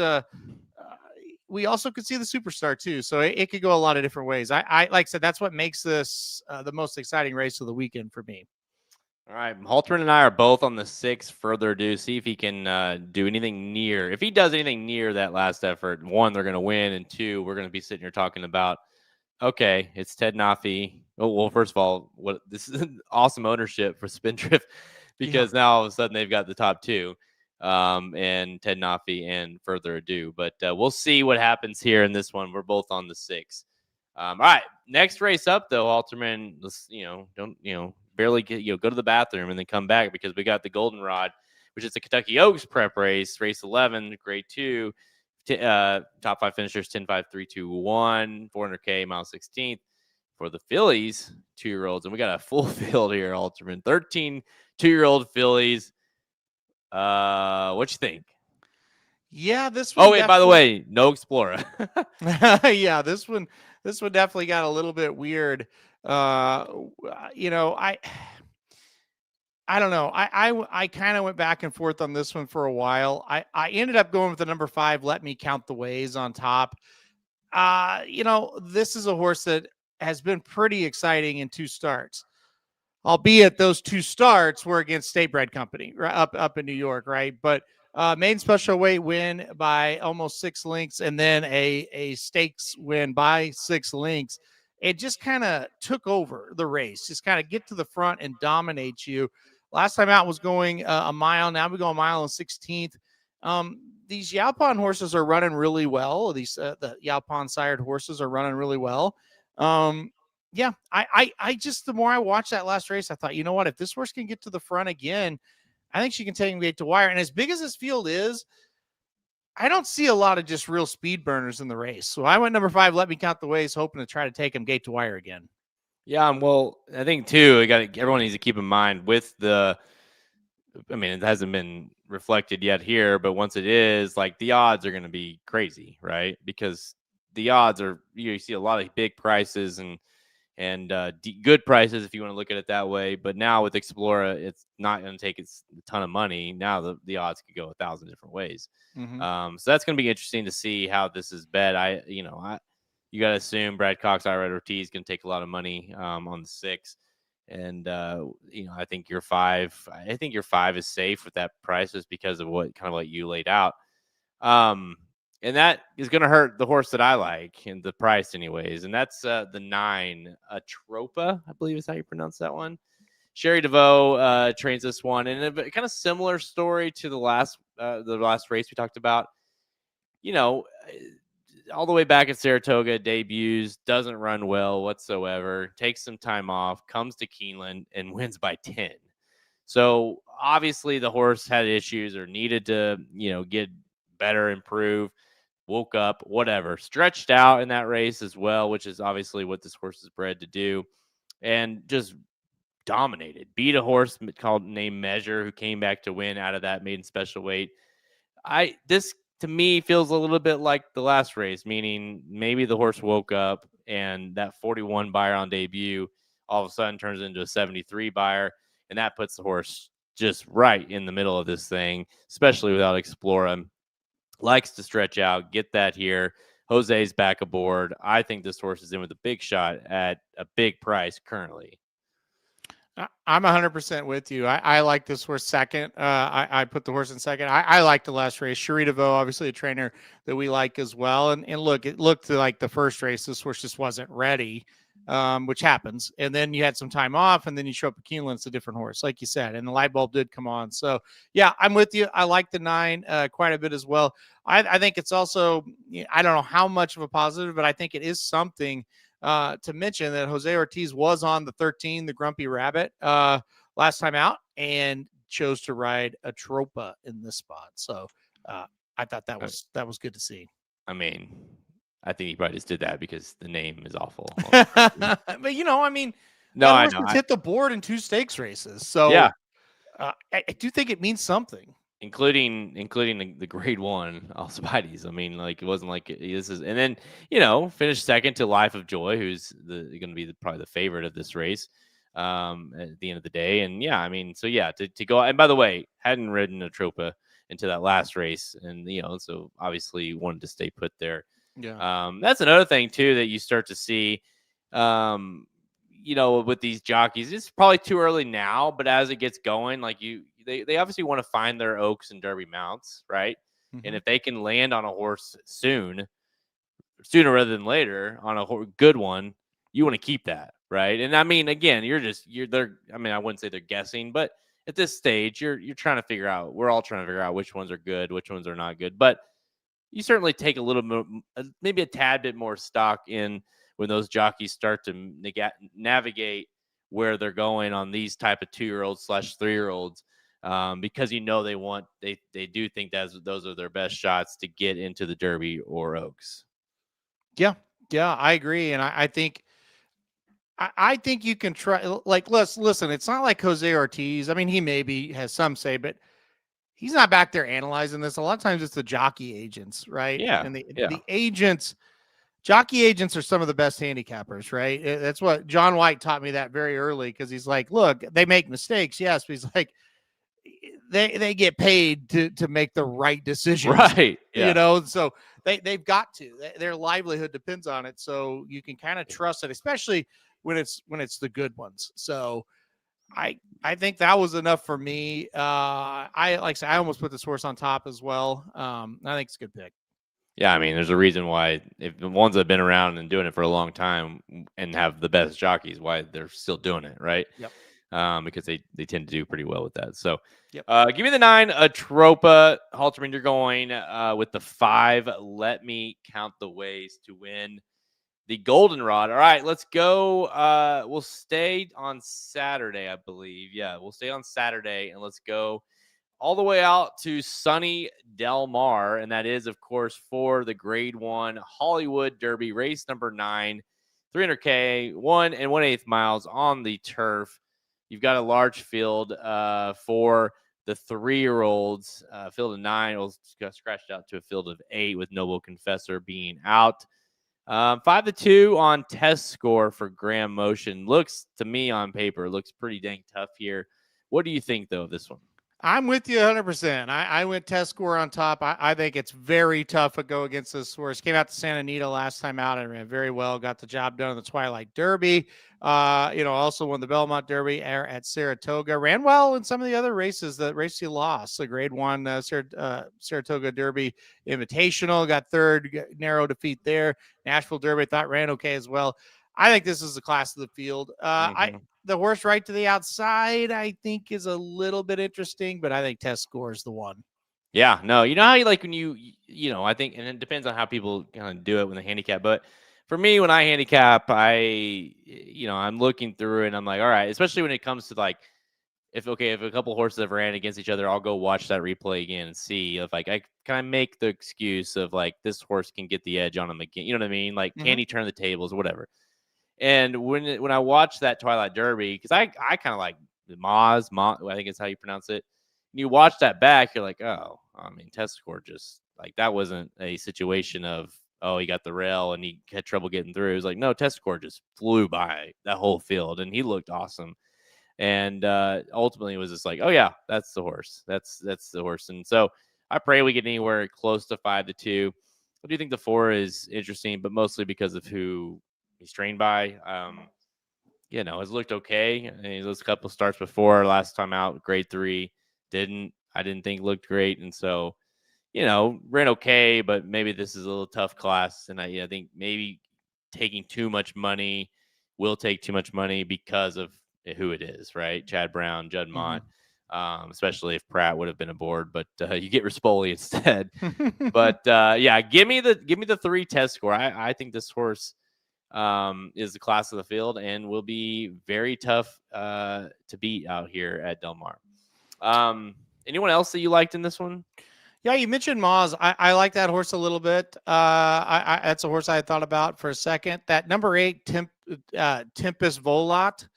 we also could see the superstar too. So it could go a lot of different ways. I like I said, that's what makes this the most exciting race of the weekend for me. All right. Halterman and I are both on the 6 Further Ado. See if he can do anything near. If he does anything near that last effort, 1, they're going to win. And 2, we're going to be sitting here talking about, okay, it's Ted Nafi. Oh, well, first of all, this is an awesome ownership for Spindrift because now all of a sudden they've got the top 2 and Ted Nafi and Further Ado. But we'll see what happens here in this one. We're both on the 6. All right. Next race up, though, Halterman, let's, don't, barely get, go to the bathroom and then come back because we got the Goldenrod, which is the Kentucky Oaks prep race 11, grade 2, top 5 finishers, 10-5, 3-2-1, 400K, mile 16th for the fillies, 2-year-olds. And we got a full field here, Halterman, 13 2-year-old fillies. What you think? Yeah, this one. Oh, wait, by the way, no Explorer. Yeah, this one definitely got a little bit weird. I don't know. I kind of went back and forth on this one for a while. I ended up going with the number 5, Let Me Count the Ways on top. This is a horse that has been pretty exciting in 2 starts. Albeit those 2 starts were against State Bred Company up in New York, right? But maiden special weight win by almost 6 lengths, and then a stakes win by 6 lengths. it just kind of took over the race, just kind of get to the front and dominate you. Last time out was going a mile. Now we go a mile and 16th. These Yaupon horses are running really well. These the Yaupon sired horses are running really well. Yeah, I just, the more I watched that last race, I thought, you know what, if this horse can get to the front again, I think she can take him gate to wire. And as big as this field is, I don't see a lot of just real speed burners in the race. So I went number 5, Let Me Count the Ways, hoping to try to take him gate to wire again. Yeah, well, I think too, everyone needs to keep in mind with the, I mean, it hasn't been reflected yet here, but once it is, like, the odds are going to be crazy, right? Because the odds are, you see a lot of big prices and good prices if you want to look at it that way. But now with Explora, it's not going to take a ton of money. Now the odds could go 1,000 different ways. Mm-hmm. So that's going to be interesting to see how this is bet. You got to assume Brad Cox, Red Ortiz going to take a lot of money on the 6. And, I think your 5, is safe with that price just because of what you laid out. And that is going to hurt the horse that I like and the price anyways. And that's the 9, Atropa, I believe is how you pronounce that one. Sherry DeVoe trains this one. And a kind of similar story to the last race we talked about. All the way back at Saratoga, debuts, doesn't run well whatsoever, takes some time off, comes to Keeneland and wins by 10. So obviously the horse had issues or needed to, get better, improve, woke up, whatever, stretched out in that race as well, which is obviously what this horse is bred to do, and just dominated, beat a horse named Measure, who came back to win out of that maiden special weight. This to me feels a little bit like the last race, meaning maybe the horse woke up and that 41 buyer on debut all of a sudden turns into a 73 buyer, and that puts the horse just right in the middle of this thing, especially without Explora. Likes to stretch out, get that here. Jose's back aboard. I think this horse is in with a big shot at a big price currently. I'm 100% with you. I like this horse second. I put the horse in second. I like the last race. Sherry DeVoe, obviously a trainer that we like as well. And look, it looked like the first race, this horse just wasn't ready, which happens. And then you had some time off, and then you show up at Keeneland, it's a different horse, like you said. And the light bulb did come on. So, yeah, I'm with you. I like the 9 quite a bit as well. I think it's also, I don't know how much of a positive, but I think it is something to mention that Jose Ortiz was on the 13, the Grumpy Rabbit, last time out, and chose to ride Atropa in this spot. So I thought that was good to see. I mean, I think he probably just did that because the name is awful. But no, I know. Hit the board in 2 stakes races. So yeah, I do think it means something. Including the grade 1 Alcibiades. I mean, like, it wasn't like this is, and then finished second to Life of Joy, who's going to be probably the favorite of this race at the end of the day. And yeah, I mean, so yeah, to go. And by the way, hadn't ridden Atropa into that last race, and so obviously wanted to stay put there. Yeah. That's another thing too that you start to see. With these jockeys, it's probably too early now, but as it gets going, like they obviously want to find their Oaks and Derby mounts, right? Mm-hmm. And if they can land on a horse sooner rather than later on a good one, you want to keep that, right? And I mean, again, I wouldn't say they're guessing, but at this stage, you're trying to figure out. We're all trying to figure out which ones are good, which ones are not good. But you certainly take a little bit, maybe a tad bit more stock in when those jockeys start to navigate where they're going on these type of 2-year-olds / 3-year-olds, because they do think that those are their best shots to get into the Derby or Oaks. Yeah, I agree, and I think you can try. Like, listen, it's not like Jose Ortiz. I mean, he maybe has some say, but he's not back there analyzing this. A lot of times, it's the jockey agents, right? Yeah, and the agents. Jockey agents are some of the best handicappers, right? That's what John White taught me that very early, because he's like, look, they make mistakes, yes, but he's like, they get paid to make the right decisions, right? Yeah. So they've got to. Their livelihood depends on it, so you can kind of trust it, especially when it's the good ones. So I think that was enough for me. I almost put this horse on top as well. I think it's a good pick. Yeah, I mean, there's a reason why if the ones that have been around and doing it for a long time and have the best jockeys, why they're still doing it, right? Yep. Because they tend to do pretty well with that. So, Yep. give me the 9, Atropa. Halterman, you're going with the 5. Let me count the ways to win the goldenrod. All right, let's go. We'll stay on Saturday, I believe. Yeah, we'll stay on Saturday, and let's go all the way out to sunny Del Mar. And that is, of course, for the Grade 1 Hollywood Derby, race number 9, 300K, 1 1/8 miles on the turf. You've got a large field for the 3-year-olds. Field of 9 will got scratched out to a field of 8 with Noble Confessor being out. 5-2 on test score for Graham Motion. Looks to me on paper, looks pretty dang tough here. What do you think, though, of this one? I'm with you 100%. I went test score on top. I think it's very tough to go against this horse. Came out to Santa Anita last time out and ran very well. Got the job done in the Twilight Derby. Also won the Belmont Derby at Saratoga. Ran well in some of the other races. The race he lost, the Grade 1 Saratoga Derby Invitational. Got third, narrow defeat there. Nashville Derby, thought ran okay as well. I think this is the class of the field. The horse right to the outside, I think, is a little bit interesting, but I think test score is the one. Yeah, no, you know how you like when I think, and it depends on how people kind of do it when they handicap. But for me, when I handicap, I'm looking through and I'm like, all right, especially when it comes to like, if a couple horses have ran against each other, I'll go watch that replay again and see if like I kind of make the excuse of like this horse can get the edge on him again. You know what I mean? Like, can he turn the tables or whatever? And when I watched that Twilight Derby, because I kind of like Maz, I think is how you pronounce it. And you watch that back, you're like, oh, I mean, test score just like that wasn't a situation of, oh, he got the rail and he had trouble getting through. It was like, no, test score just flew by that whole field and he looked awesome. And ultimately it was just like, oh yeah, that's the horse. That's the horse. And so I pray we get anywhere close to 5-2. I do think the 4 is interesting, but mostly because of who he's trained by. Has looked okay. Those couple starts before last time out, Grade 3, I didn't think looked great. And so, ran okay, but maybe this is a little tough class. And I think maybe taking too much money will take too much money because of who it is, right? Chad Brown, Judd Mott, especially if Pratt would have been aboard, but you get Rispoli instead. But give me the 3 test score. I think this horse is the class of the field and will be very tough to beat out here at Del Mar. Anyone else that you liked in this one? Yeah, you mentioned Maz. I like that horse a little bit. That's a horse I had thought about for a second. That number 8, Tempest Volat,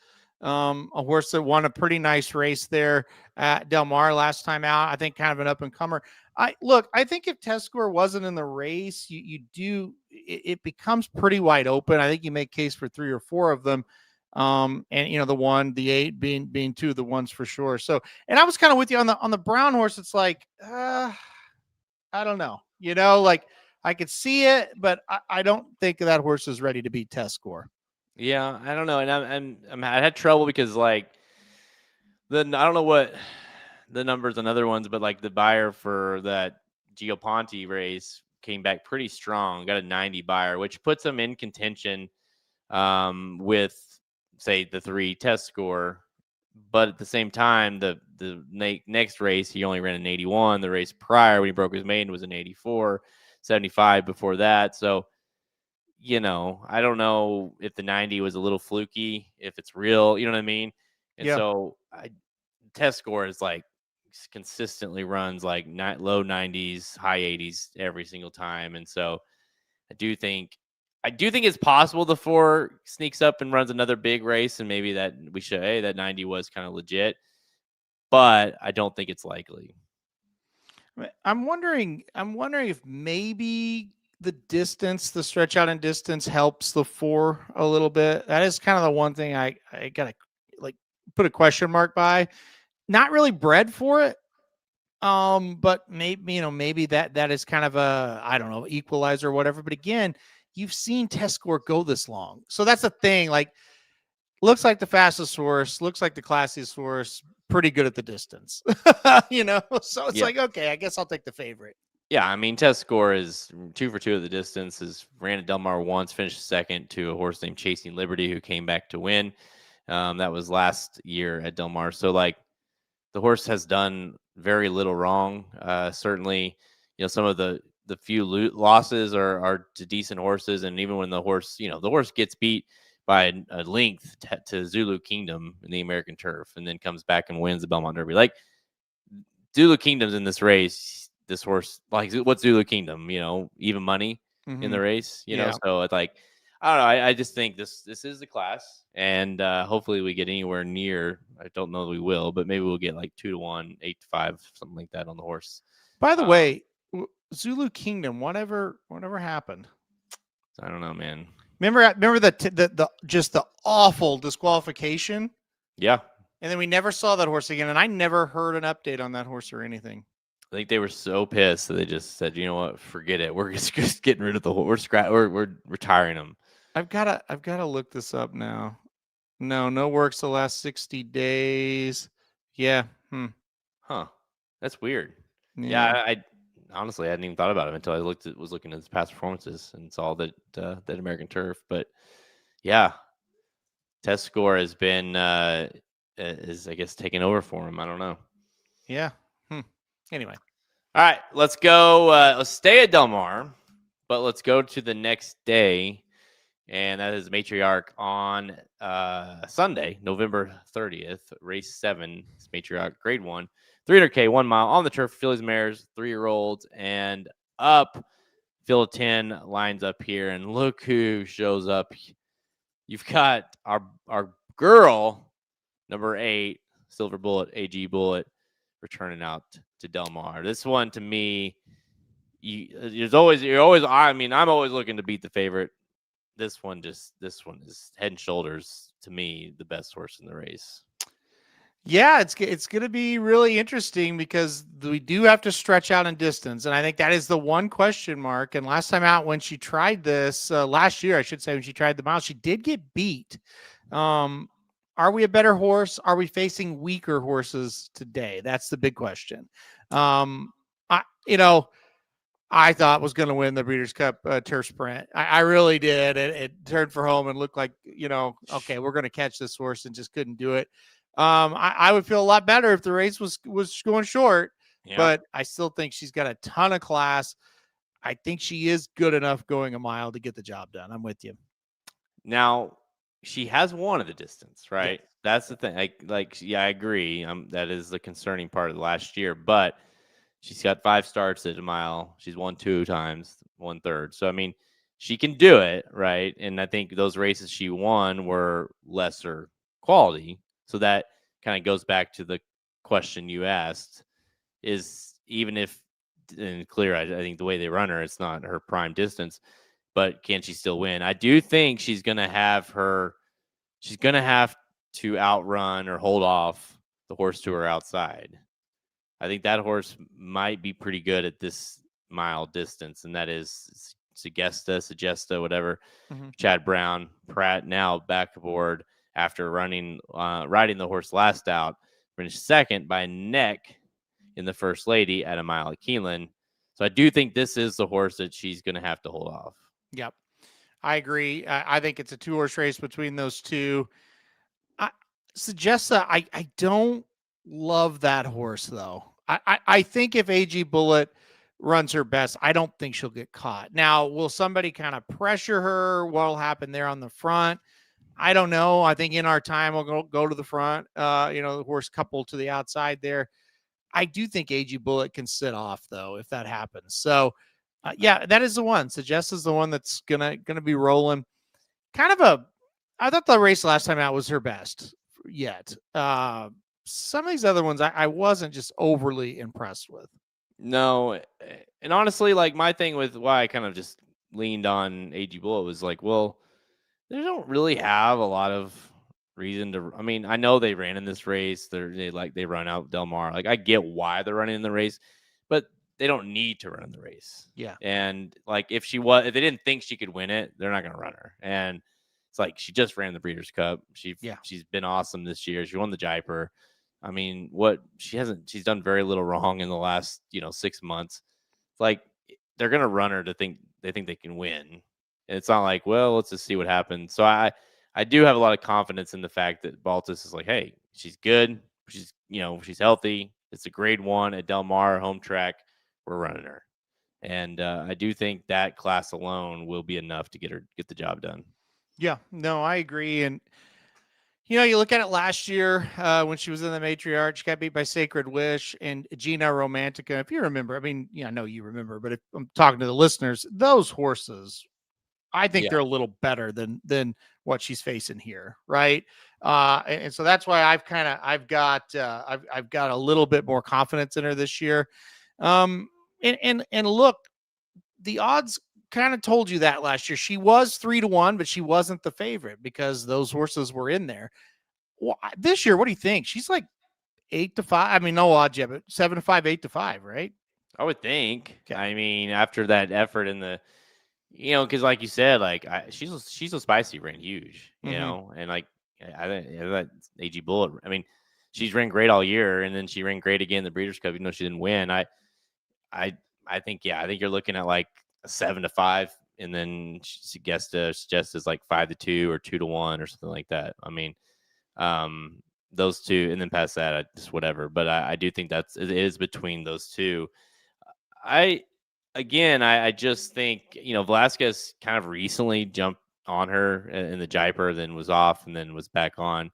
a horse that won a pretty nice race there at Del Mar last time out. I think kind of an up and comer. I think if test score wasn't in the race, it becomes pretty wide open. I think you make case for 3 or 4 of them. The 8 being 2 of the ones for sure. So, and I was kind of with you on the brown horse. It's like, I don't know, like I could see it, but I don't think that horse is ready to beat test score. Yeah, I don't know. And I had trouble because like I don't know what the numbers on other ones, but like the buyer for that Gio Ponte race came back pretty strong, got a 90 buyer, which puts him in contention with say the 3 test score. But at the same time, the next race, he only ran an 81. The race prior when he broke his maiden was an 84, 75 before that. So, I don't know if the 90 was a little fluky, if it's real, you know what I mean? And so test score is like consistently runs like low 90s, high 80s every single time. And so I do think it's possible the 4 sneaks up and runs another big race, and maybe that we should, that 90 was kind of legit, but I don't think it's likely. I'm wondering if maybe the stretch out in distance helps the 4 a little bit. That is kind of the one thing I gotta like put a question mark by. Not really bred for it. But maybe that is kind of a, I don't know, equalizer or whatever. But again, you've seen test score go this long. So that's the thing. Like, looks like the fastest horse, looks like the classiest horse, pretty good at the distance. So it's like, okay, I guess I'll take the favorite. Yeah, I mean, test score is 2 for 2 at the distance. Has ran at Del Mar once, finished second to a horse named Chasing Liberty, who came back to win. That was last year at Del Mar. So, like, the horse has done very little wrong. Certainly, some of the few losses are to decent horses, and even when the horse, the horse gets beat by a length to Zulu Kingdom in the American Turf, and then comes back and wins the Belmont Derby. Like, Zulu Kingdom's in this race. This horse, like, what's Zulu Kingdom? Even money in the race. Yeah. So it's like, I don't know. I just think this is the class, and hopefully we get anywhere near. I don't know that we will, but maybe we'll get like 2-1, 8-5, something like that on the horse. By the way, Zulu Kingdom, whatever happened? I don't know, man. Remember the just the awful disqualification? Yeah. And then we never saw that horse again, and I never heard an update on that horse or anything. I think they were so pissed that they just said, "You know what? Forget it. We're just getting rid of the horse. We're retiring him." I've gotta look this up now. No works the last 60 days. Yeah. Huh. That's weird. Yeah. I honestly I hadn't even thought about it until I was looking at his past performances and saw that that American Turf. But yeah, test score has been is, I guess, taking over for him. I don't know. Yeah. Anyway. All right, let's go. Let's stay at Del Mar, but let's go to the next day, and that is Matriarch on Sunday, November 30th, race 7. It's Matriarch Grade 1, 300K, 1 mile on the turf. Fillies, mares, 3-year-olds, and up. Field 10 lines up here, and look who shows up. You've got our girl, number 8, Silver Bullet, AG Bullet, returning out to Del Mar. This one, to me, I'm always looking to beat the favorite. This one is head and shoulders, to me, the best horse in the race. Yeah, it's going to be really interesting because we do have to stretch out in distance. And I think that is the one question mark. And last time out, when she tried this last year, I should say, when she tried the mile, she did get beat. Are we a better horse? Are we facing weaker horses today? That's the big question. I thought was going to win the Breeders' Cup Turf Sprint. I really did. It turned for home and looked like, okay, we're going to catch this horse, and just couldn't do it. I would feel a lot better if the race was going short, but I still think she's got a ton of class. I think she is good enough going a mile to get the job done. I'm with you. Now, she has won at the distance, right? Yeah. That's the thing. I agree. That is the concerning part of last year, but she's got 5 starts at a mile. She's won 2 times, 1/3. So, I mean, she can do it, right? And I think those races she won were lesser quality. So that kind of goes back to the question you asked, is even if, and clear, I think the way they run her, it's not her prime distance, but can she still win? I do think she's going to have to outrun or hold off the horse to her outside. I think that horse might be pretty good at this mile distance, and that is Sagesta, whatever. Mm-hmm. Chad Brown, Pratt now back aboard after riding the horse last out, finished second by a neck in the First Lady at a mile at Keeneland. So I do think this is the horse that she's going to have to hold off. Yep. I agree. I think it's a 2-horse race between those two. Sagesta, I don't love that horse, though. I think if AG Bullet runs her best, I don't think she'll get caught. Now, will somebody kind of pressure her? What'll happen there on the front? I don't know. I think in our time, we'll go to the front, the horse coupled to the outside there. I do think AG Bullet can sit off, though, if that happens. So, that is the one. Sagesta is the one that's gonna be rolling. I thought the race last time out was her best yet. Some of these other ones I wasn't just overly impressed with. No, and honestly, like, my thing with why I kind of just leaned on AG Bullet was like, well, they don't really have a lot of reason to. I mean, I know they ran in this race. They run out Del Mar. Like, I get why they're running in the race, but they don't need to run in the race. Yeah. And like, if they didn't think she could win it, they're not going to run her. And it's like, she just ran the Breeders' Cup. She's been awesome this year. She won the Jaipur. I mean, she's done very little wrong in the last 6 months. It's like they're gonna run her to think they can win. And it's not like, well, let's just see what happens. So I do have a lot of confidence in the fact that Baltus is like, hey, she's good. She's healthy. It's a grade 1 at Del Mar home track. We're running her. And I do think that class alone will be enough to get the job done. Yeah, no, I agree. And you look at it last year when she was in the matriarch, she got beat by Sacred Wish and Gina Romantica. If you remember, I mean, I know you remember, but if I'm talking to the listeners, those horses, I think they're a little better than what she's facing here, right? And so that's why I've got a little bit more confidence in her this year. And look, the odds kind of told you that last year. She was 3-1, but she wasn't the favorite because those horses were in there. Well, this year, what do you think? She's like 8-5. I mean, no odds yet, but 7-5, 8-5, right? I would think. Okay. I mean, after that effort in the, because like you said, like she's a spicy ran huge, and like I think that AG Bullet. I mean, she's ran great all year, and then she ran great again in the Breeders' Cup, even though she didn't win. I think you're looking at like a 7-5, and then she suggests like 5-2 or 2-1 or something like that. I mean, those two, and then past that, just whatever. But I do think it is between those two. I just think, Velasquez kind of recently jumped on her in the Jaipur, then was off, and then was back on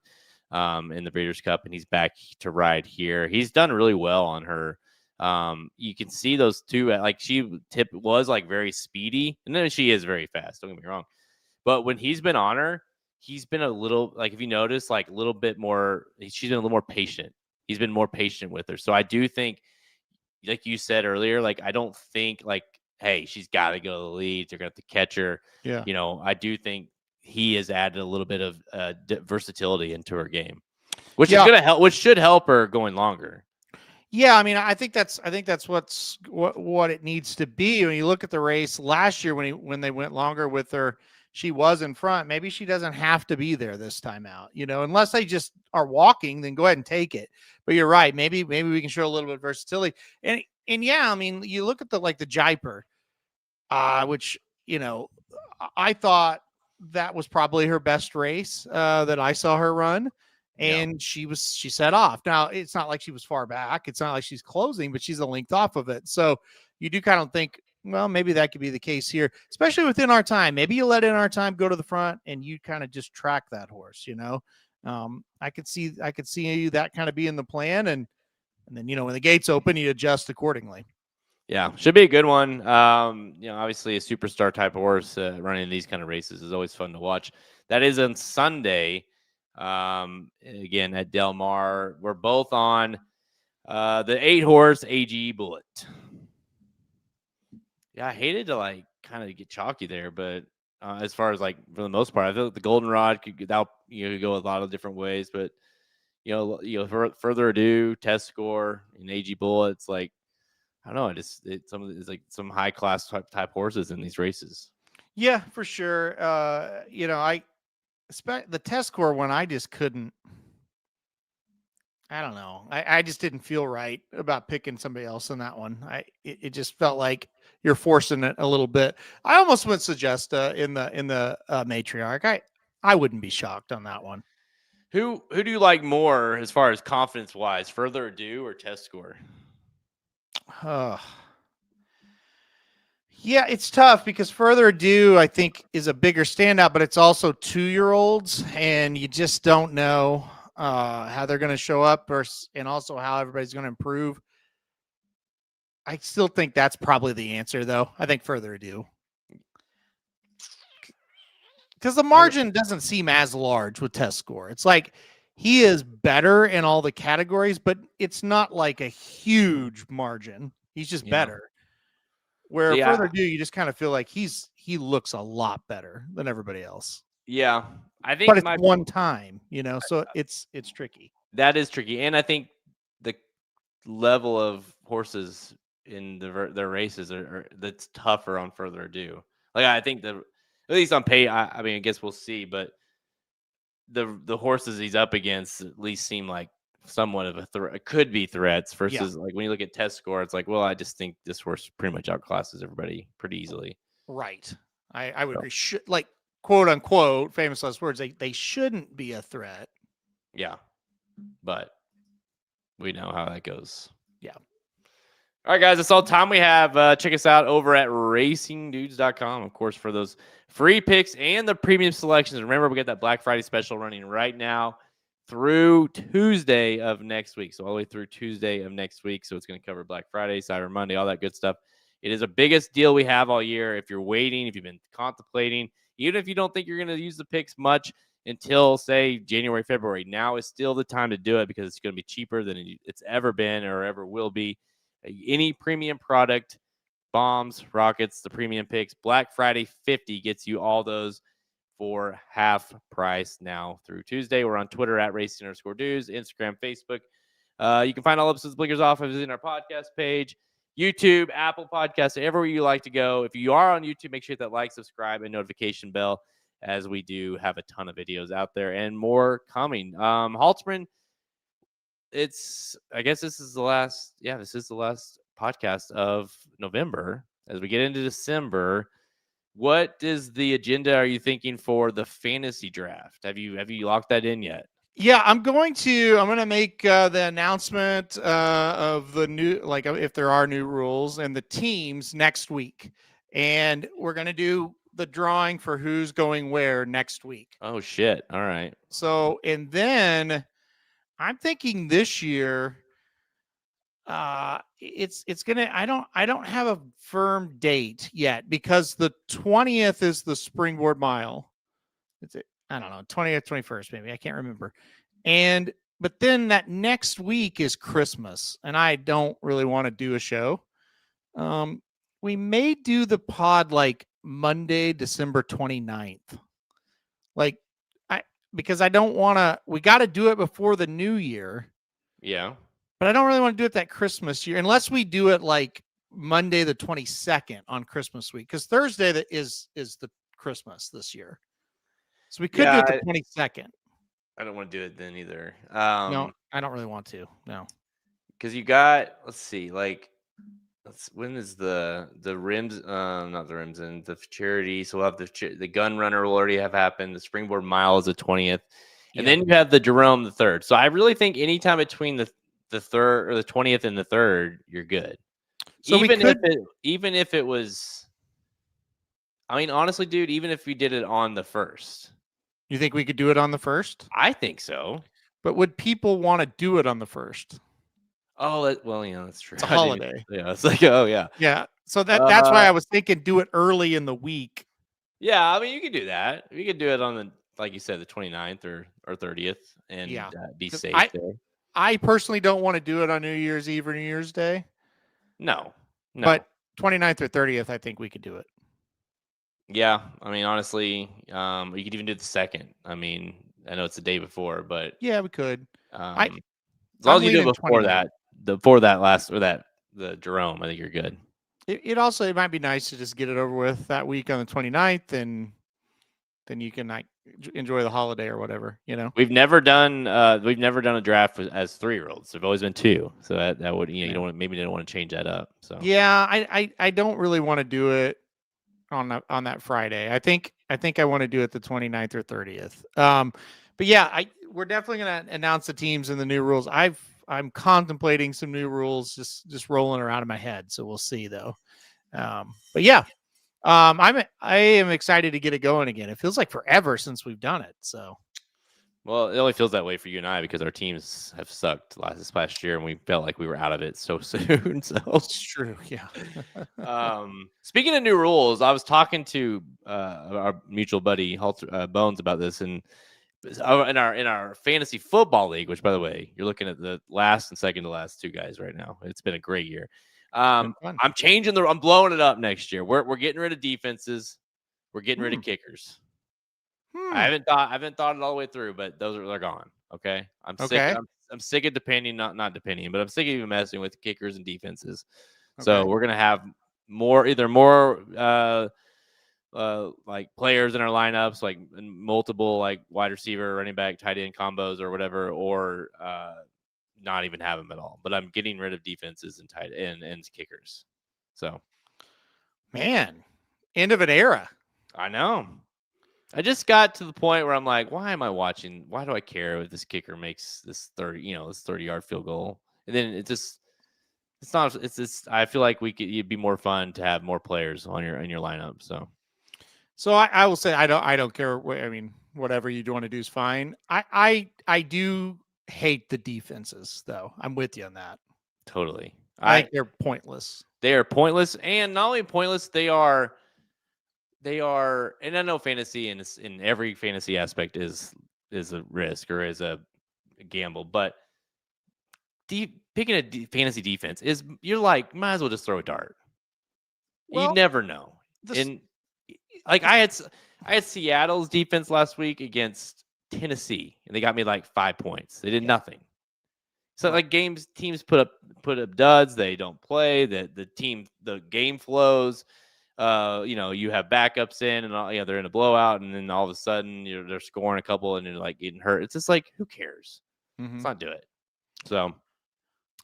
in the Breeders' Cup, and he's back to ride here. He's done really well on her. You can see those two, like she was like very speedy, and then she is very fast. Don't get me wrong. But when he's been on her, he's been a little, like, if you notice, like a little bit more, she's been a little more patient. He's been more patient with her. So I do think, like you said earlier, like, I don't think like, hey, she's got to go to the lead. They're going to have to catch her. Yeah. I do think he has added a little bit of versatility into her game, which is going to help, which should help her going longer. Yeah, I mean, I think that's what it needs to be. When you look at the race last year, when they went longer with her, she was in front. Maybe she doesn't have to be there this time out, unless they just are walking, then go ahead and take it. But you're right. Maybe we can show a little bit of versatility. And yeah, I mean, you look at the Jaipur, which, I thought that was probably her best race that I saw her run. And she set off. Now, it's not like she was far back. It's not like she's closing, but she's a length off of it. So you do kind of think, well, maybe that could be the case here, especially within our time. Maybe you let in our time go to the front and you kind of just track that horse, I could see that kind of being the plan. And then, when the gates open, you adjust accordingly. Yeah, should be a good one. Obviously a superstar type horse running these kind of races is always fun to watch. That is on Sunday. Again at Del Mar. We're both on the 8-horse AG Bullet. Yeah, I hated to like kind of get chalky there, but as far as like for the most part, I feel like the goldenrod could go a lot of different ways. But further ado, test score in AG Bullet, it's like, I don't know. It's like some high class type horses in these races. Yeah, for sure. The test score one, I just couldn't. I don't know. I just didn't feel right about picking somebody else in that one. It just felt like you're forcing it a little bit. I almost went Suggesta in the matriarch. I wouldn't be shocked on that one. Who do you like more as far as confidence wise? Further ado or test score? Yeah, it's tough because Further Ado, I think, is a bigger standout, but it's also 2-year-olds, and you just don't know how they're going to show up and also how everybody's going to improve. I still think that's probably the answer, though. I think Further Ado. Because the margin doesn't seem as large with test score. It's like he is better in all the categories, but it's not like a huge margin. He's just better. Where Further Ado, you just kind of feel like he looks a lot better than everybody else. Yeah, I think, but it's one time, so it's tricky. That is tricky, and I think the level of horses in their races that's tougher on Further Ado. Like, I think at least on pay, I mean, I guess we'll see, but the horses he's up against at least seem like somewhat of a threat, could be threats versus like when you look at test score, it's like, well, I just think this horse pretty much outclasses everybody pretty easily. Right. I would agree. Like, quote unquote, famous last words, they shouldn't be a threat. Yeah. But we know how that goes. Yeah. All right, guys, that's all the time we have. Check us out over at racingdudes.com, of course, for those free picks and the premium selections. Remember, we got that Black Friday special running right now through Tuesday of next week. So all the way through Tuesday of next week. So it's going to cover Black Friday, Cyber Monday, all that good stuff. It is the biggest deal we have all year. If you're waiting, if you've been contemplating, even if you don't think you're going to use the picks much until, say, January, February, now is still the time to do it because it's going to be cheaper than it's ever been or ever will be. Any premium product, bombs, rockets, the premium picks, Black Friday 50 gets you all those for half price now through Tuesday. We're on Twitter at Racing_Dudes, Instagram, Facebook. You can find all episodes of Blinkers Off in our podcast page, YouTube, Apple Podcasts, everywhere you like to go. If you are on YouTube, make sure you hit that like, subscribe, and notification bell, as we do have a ton of videos out there and more coming. Haltzman, I guess this is the last podcast of November. As we get into December, what is the agenda are you thinking for the fantasy draft? Have you locked that in yet? Yeah, I'm going to make the announcement of the new, like if there are new rules and the teams next week. And we're going to do the drawing for who's going where next week. Oh, shit. All right. So, and then I'm thinking this year, it's gonna. I don't have a firm date yet because the 20th is the Springboard Mile. I don't know, 20th, 21st, maybe. I can't remember. But then that next week is Christmas, and I don't really want to do a show. We may do the pod like Monday, December 29th. Because I don't want to, we got to do it before the new year. Yeah. But I don't really want to do it that Christmas year, unless we do it like Monday, the 22nd on Christmas week. Because Thursday is the Christmas this year. So we could do it the 22nd. I don't want to do it then either. No, I don't really want to. No. Because you got, let's see, like, when is the rims, not the rims, and the charity. So we'll have the gun runner will already have happened. The Springboard Mile is the 20th. And then you have the Jerome the 3rd. So I really think anytime between the 3rd or the 20th and the 3rd, you're good. So even if it was, I mean, honestly, dude, even if we did it on the 1st. You think we could do it on the 1st? I think so. But would people want to do it on the 1st? Oh, well, yeah, that's true. It's a holiday. Yeah, it's like, oh, yeah. Yeah. So that's why I was thinking do it early in the week. Yeah, I mean, you could do that. You could do it on like you said, the 29th or 30th and be safe there. I personally don't want to do it on New Year's Eve or New Year's Day. No. But 29th or 30th, I think we could do it. Yeah. I mean, honestly, you could even do the 2nd. I mean, I know it's the day before, but yeah, we could. As long as you do it before that, the Jerome, I think you're good. It might be nice to just get it over with that week on the 29th, and then you can like enjoy the holiday or whatever, you know. We've never done a draft as 3-year-olds. There've always been 2, so that would you don't want to change that up. So yeah, I don't really want to do it on that Friday. I think I want to do it the 29th or 30th. But yeah, we're definitely gonna announce the teams and the new rules. I'm contemplating some new rules just rolling around in my head, so we'll see though. But yeah. I am excited to get it going again. It feels like forever since we've done it. So, well, it only feels that way for you and I because our teams have sucked this past year, and we felt like we were out of it so soon. So it's true, yeah. Speaking of new rules, I was talking to our mutual buddy Bones about this, and in our fantasy football league, which by the way, you're looking at the last and second to last 2 guys right now. It's been a great year. I'm blowing it up next year. We're getting rid of defenses. We're getting rid of kickers. I haven't thought it all the way through, but they're gone. Okay. I'm sick of depending, not depending, but I'm sick of even messing with kickers and defenses. Okay. So we're gonna have more like players in our lineups, like multiple like wide receiver, running back, tight end combos or whatever, or not even have them at all. But I'm getting rid of defenses and tight and kickers. So, man, end of an era. I know. I just got to the point where I'm like, why am I watching? Why do I care if this kicker makes this 30-yard field goal? And then it's not. It's just. I feel like it'd be more fun to have more players on your lineup. So I will say I don't care. I mean, whatever you want to do is fine. I do hate the defenses though. I'm with you on that. Totally. I think they're pointless. They are pointless, and not only pointless, they are. And I know fantasy in every fantasy aspect is a risk or is a gamble, but picking a fantasy defense is you're like might as well just throw a dart. Well, you never know. And like I had Seattle's defense last week against Tennessee, and they got me like 5 points. They did nothing. So like teams put up duds. They don't play. The game flows. You have backups in, and all, they're in a blowout, and then all of a sudden they're scoring a couple, and you're like getting hurt. It's just like, who cares? Let's not do it. So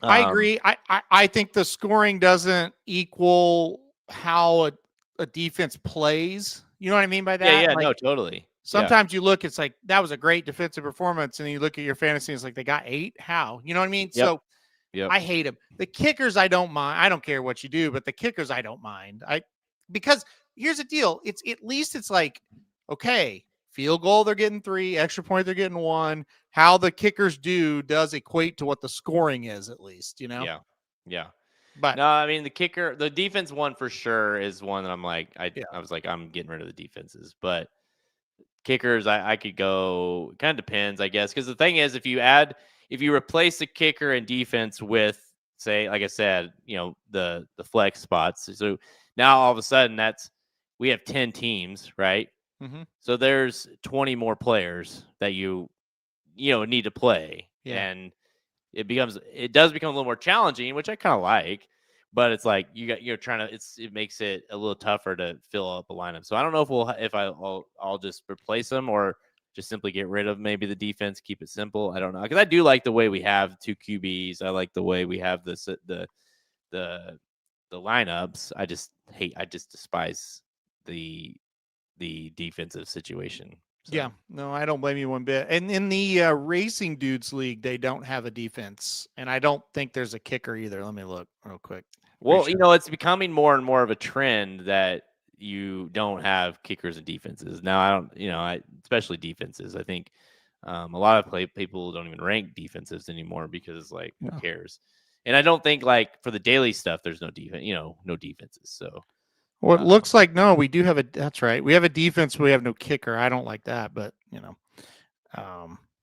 I agree. I think the scoring doesn't equal how a defense plays. You know what I mean by that? Yeah, no, totally. Sometimes you look, it's like that was a great defensive performance, and then you look at your fantasy, it's like they got 8. How? You know what I mean? Yep. So I hate them. The kickers, I don't mind. I don't care what you do, but the kickers, I don't mind. Because here's the deal. It's at least it's like, okay, field goal, they're getting 3, extra point, they're getting 1. How the kickers does equate to what the scoring is, at least, Yeah. But no, I mean the defense one for sure is one that I'm like, I was like, I'm getting rid of the defenses, but kickers, I could go. Kind of depends, I guess, because the thing is, if you replace the kicker and defense with, say, like I said, the flex spots, so now all of a sudden we have 10 teams, right? Mm-hmm. So there's 20 more players that you need to play, and it does become a little more challenging, which I kind of like. But it's like it makes it a little tougher to fill up a lineup. So I don't know if I'll just replace them or just simply get rid of maybe the defense, keep it simple. I don't know, because I do like the way we have 2 QBs. I like the way we have the lineups. I just despise the defensive situation. So. Yeah, no, I don't blame you one bit. And in the Racing Dudes League, they don't have a defense, and I don't think there's a kicker either. Let me look real quick. Well, it's becoming more and more of a trend that you don't have kickers and defenses. Now, I don't, especially defenses. I think a lot of people don't even rank defenses anymore because, like, who cares? And I don't think, like, for the daily stuff, there's no defense, no defenses. So, well, it looks like no, we do have that's right. We have a defense, but we have no kicker. I don't like that, but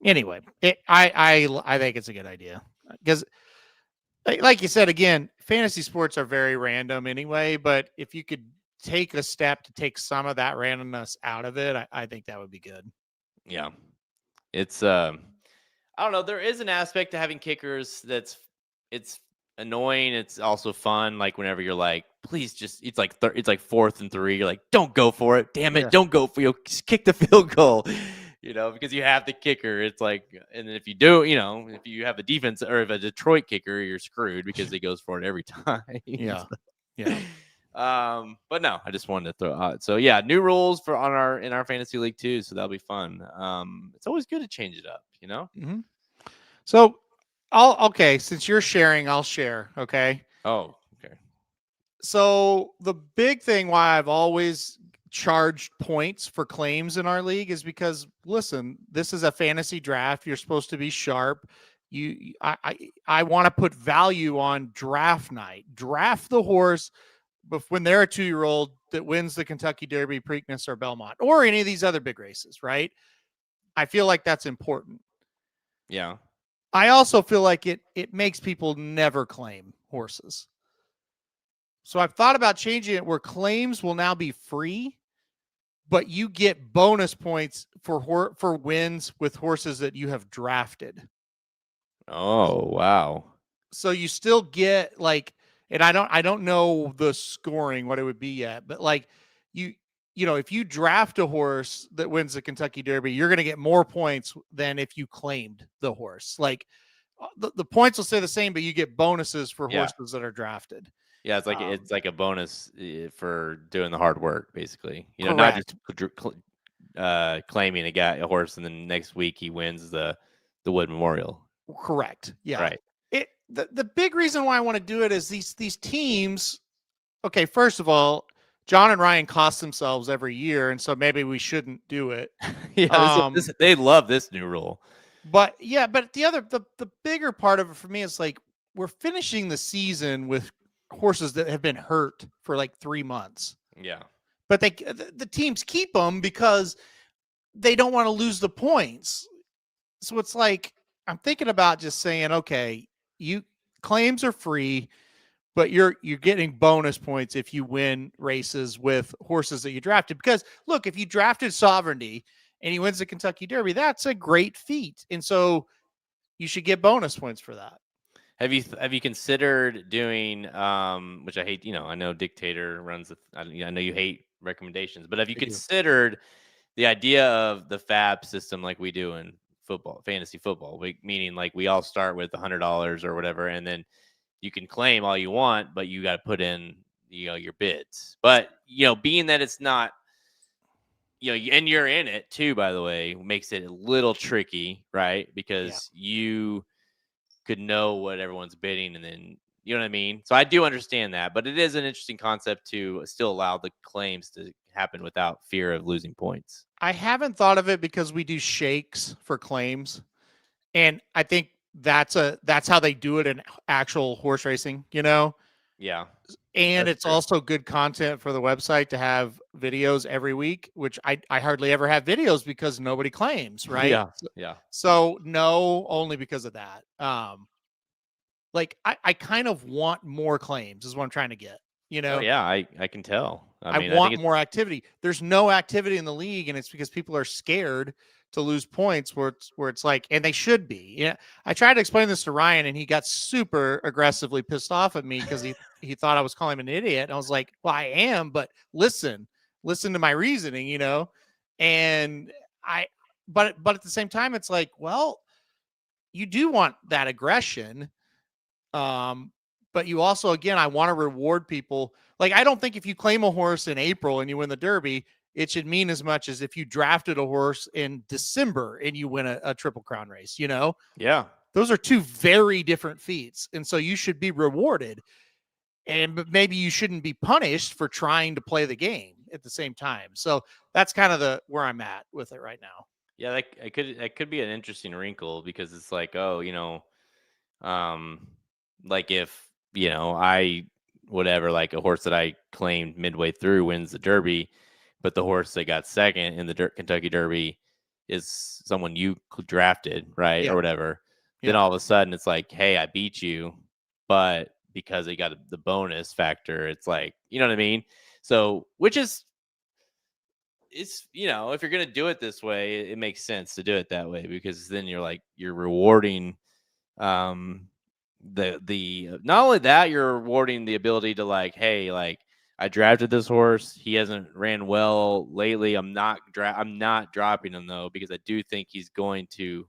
anyway, I think it's a good idea because, like you said, again, fantasy sports are very random anyway. But if you could take a step to take some of that randomness out of it, I think that would be good. Yeah, it's I don't know. There is an aspect to having kickers it's annoying. It's also fun. Like whenever you're like, please just, it's like 4th and 3. You're like, don't go for it. Damn it. Don't go for it. Just kick the field goal, because you have the kicker. It's like, and if you do, if you have a defense or if a Detroit kicker, you're screwed because he goes for it every time. Yeah. But no, I just wanted to throw out. So yeah, new rules in our fantasy league too. So that'll be fun. It's always good to change it up, Mm-hmm. So okay. Since you're sharing, I'll share. Okay. Oh, okay. So the big thing why I've always charged points for claims in our league is because, listen, this is a fantasy draft. You're supposed to be sharp. I want to put value on draft night. Draft the horse when they're a 2-year-old that wins the Kentucky Derby, Preakness, or Belmont, or any of these other big races, right? I feel like that's important. Yeah. I also feel like it makes people never claim horses. So I've thought about changing it where claims will now be free, but you get bonus points for wins with horses that you have drafted. Oh, wow. So you still get like, and I don't know the scoring, what it would be yet, but like if you draft a horse that wins the Kentucky Derby, you're going to get more points than if you claimed the horse. Like the points will stay the same, but you get bonuses for Yeah. horses that are drafted. Yeah, it's like a bonus for doing the hard work, basically. You know, not just claiming a horse, and then next week he wins the Wood Memorial. Correct. Yeah. Right. The big reason why I want to do it is these teams. Okay, first of all, John and Ryan cost themselves every year, and so maybe we shouldn't do it. Yeah, they love this new rule. But the bigger part of it for me is like we're finishing the season with horses that have been hurt for like 3 months. Yeah. But the teams keep them because they don't want to lose the points. So it's like I'm thinking about just saying, okay, claims are free, but you're getting bonus points if you win races with horses that you drafted. Because look, if you drafted Sovereignty and he wins the Kentucky Derby, that's a great feat. And so you should get bonus points for that. Have you considered doing which I hate, I know Dictator runs I know you hate recommendations, but have you considered the idea of the FAB system like we do in football, fantasy football, meaning like we all start with $100 or whatever, and then you can claim all you want, but you got to put in your bids. But being that it's not and you're in it too, by the way, makes it a little tricky, right? Because you could know what everyone's bidding, and then you know what I mean. So I do understand that, but it is an interesting concept to still allow the claims to happen without fear of losing points. I haven't thought of it because we do shakes for claims, and I think that's how they do it in actual horse racing. Yeah. And it's also good content for the website to have videos every week, which I hardly ever have videos because nobody claims, right? Yeah. So no, only because of that. Like I kind of want more claims is what I'm trying to get, Oh yeah, I can tell. I want more activity. There's no activity in the league, and it's because people are scared to lose points where it's like, and they should be. Yeah. I tried to explain this to Ryan, and he got super aggressively pissed off at me because he thought I was calling him an idiot. And I was like, well, I am, but listen to my reasoning, and but at the same time, it's like, well, you do want that aggression. But you also, again, I want to reward people. Like, I don't think if you claim a horse in April and you win the Derby, it should mean as much as if you drafted a horse in December and you win a Triple Crown race, Yeah. Those are two very different feats. And so you should be rewarded. But maybe you shouldn't be punished for trying to play the game at the same time. So that's kind of where I'm at with it right now. Yeah, that could be an interesting wrinkle, because it's like, like if, like a horse that I claimed midway through wins the Derby, but the horse that got second in the Kentucky Derby is someone you drafted, right? Yeah. Or whatever. Yeah. Then all of a sudden it's like, hey, I beat you, but because they got the bonus factor, it's like, you know what I mean? So, which is, it's, if you're going to do it this way, it makes sense to do it that way, because then you're rewarding, the not only that, you're rewarding the ability to like, hey, like I drafted this horse, he hasn't ran well lately, I'm not dropping him though, because I do think he's going to,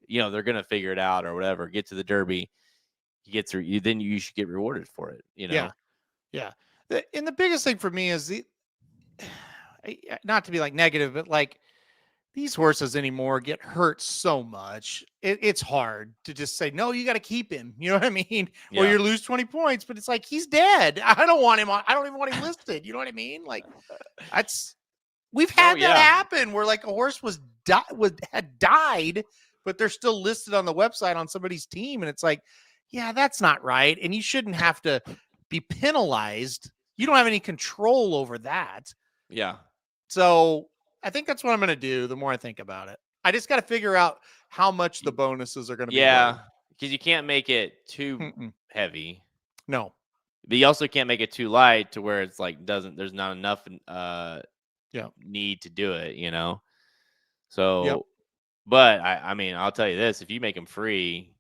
they're going to figure it out or whatever, get to the Derby, he gets you, then you should get rewarded for it, Yeah. And the biggest thing for me is not to be like negative, but like these horses anymore get hurt so much. It's hard to just say, no, you got to keep him. You know what I mean? Yeah. Or you lose 20 points, but it's like, he's dead. I don't want him on. I don't even want him listed. You know what I mean? Like we've had that happen where like a horse had died, but they're still listed on the website on somebody's team. And it's like, yeah, that's not right. And you shouldn't have to be penalized. You don't have any control over that. Yeah. So I think that's what I'm going to do the more I think about it. I just got to figure out how much the bonuses are going to be. Yeah, because you can't make it too heavy. No. But you also can't make it too light to where it's like there's not enough need to do it, So, but I mean, I'll tell you this, if you make them free,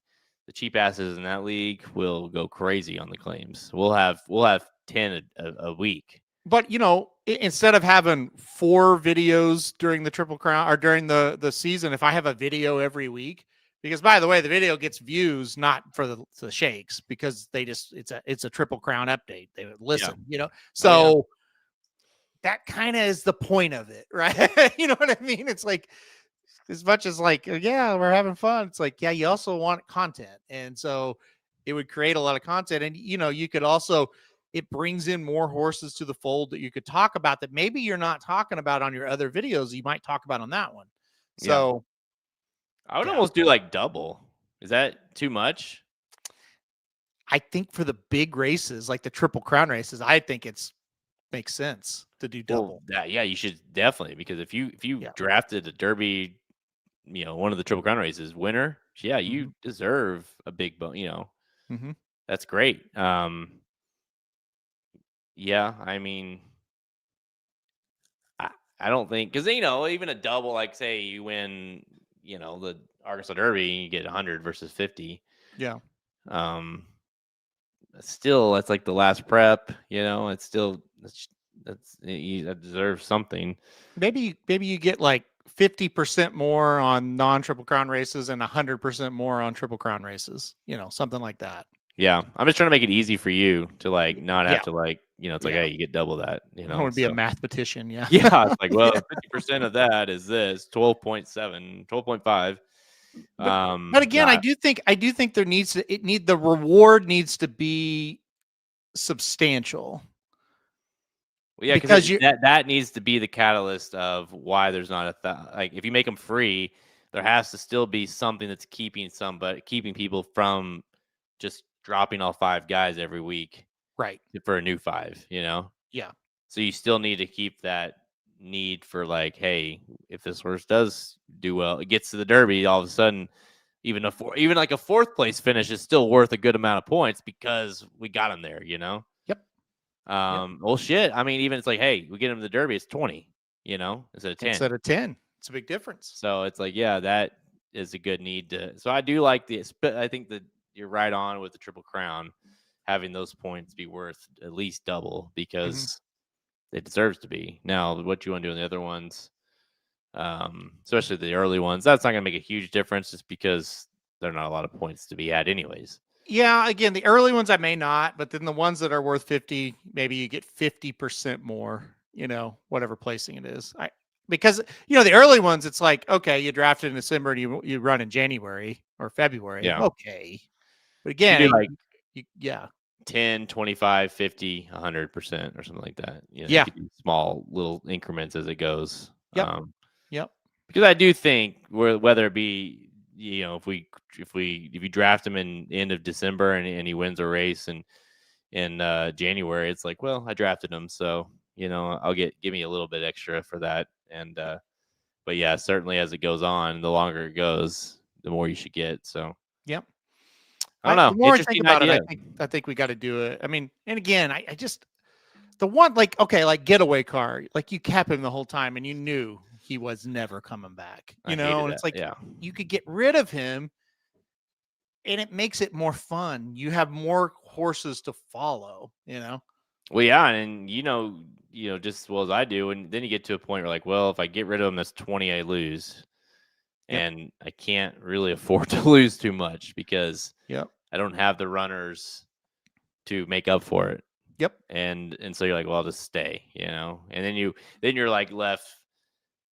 the cheap asses in that league will go crazy on the claims. We'll have 10 a week. But, instead of having 4 videos during the Triple Crown or during the season, if I have a video every week, Because by the way, the video gets views not for the shakes because it's a Triple Crown update. They would listen, So that kind of is the point of it, right? You know what I mean? It's like as much as like, yeah, we're having fun. It's like, yeah, you also want content. And so it would create a lot of content. And, you could also, it brings in more horses to the fold that you could talk about that maybe you're not talking about on your other videos. You might talk about on that one. So I would almost do like double. Is that too much? I think for the big races, like the Triple Crown races, I think makes sense to do double. Well, yeah, you should definitely, because if you drafted a Derby, one of the Triple Crown races winner, you deserve a big bone. That's great. Yeah, I mean, I don't think, because even a double, like say you win, the Arkansas Derby, and you get 100 versus 50. Yeah. Still, that's like the last prep. It's still you deserve something. Maybe you get like 50% more on non-Triple Crown races and 100% more on Triple Crown races. Something like that. Yeah, I'm just trying to make it easy for you to like not have to like it's like, hey, you get double that. I want to be a mathematician. Yeah. Yeah, it's like, well, 50% of that is this 12.7, 12.5. But again, I do think the reward needs to be substantial. Well, yeah, because that needs to be the catalyst of why there's not like if you make them free, there has to still be something that's keeping people from just dropping all 5 guys every week, right? For a new 5, Yeah. So you still need to keep that need for like, hey, if this horse does do well, it gets to the Derby, all of a sudden, even like a 4th place finish is still worth a good amount of points because we got him there. Yep. Well, shit. I mean, even it's like, hey, we get him to the Derby, it's 20, instead of 10. Instead of 10. It's a big difference. So it's like, yeah, that is a good need to. So I do like I think that you're right on with the Triple Crown, having those points be worth at least double because it deserves to be. Now, what you want to do in the other ones, especially the early ones, that's not going to make a huge difference just because there are not a lot of points to be had anyways. Yeah, again, the early ones I may not, but then the ones that are worth 50, maybe you get 50% more, whatever placing it is. Because the early ones, it's like, okay, you drafted in December and you run in January or February. Yeah. Okay. But again, you do like 10, 25, 50, 100% or something like that. You can do small little increments as it goes. Yep. Because I do think whether it be, if you draft him in the end of December and he wins a race in January, it's like, well, I drafted him, so I'll give me a little bit extra for that. And but yeah, certainly as it goes on, the longer it goes, the more you should get. So yep. I don't know. The more I think about it, I think we got to do it. I mean, and again, I just the one like getaway car, like you cap him the whole time and you knew he was never coming back. And it's like you could get rid of him and it makes it more fun. You have more horses to follow, Well, yeah, and just as well as I do, and then you get to a point where like, well, if I get rid of him, that's 20 I lose. Yep. And I can't really afford to lose too much because I don't have the runners to make up for it. Yep. And so you're like, well, I'll just stay, and then you're like left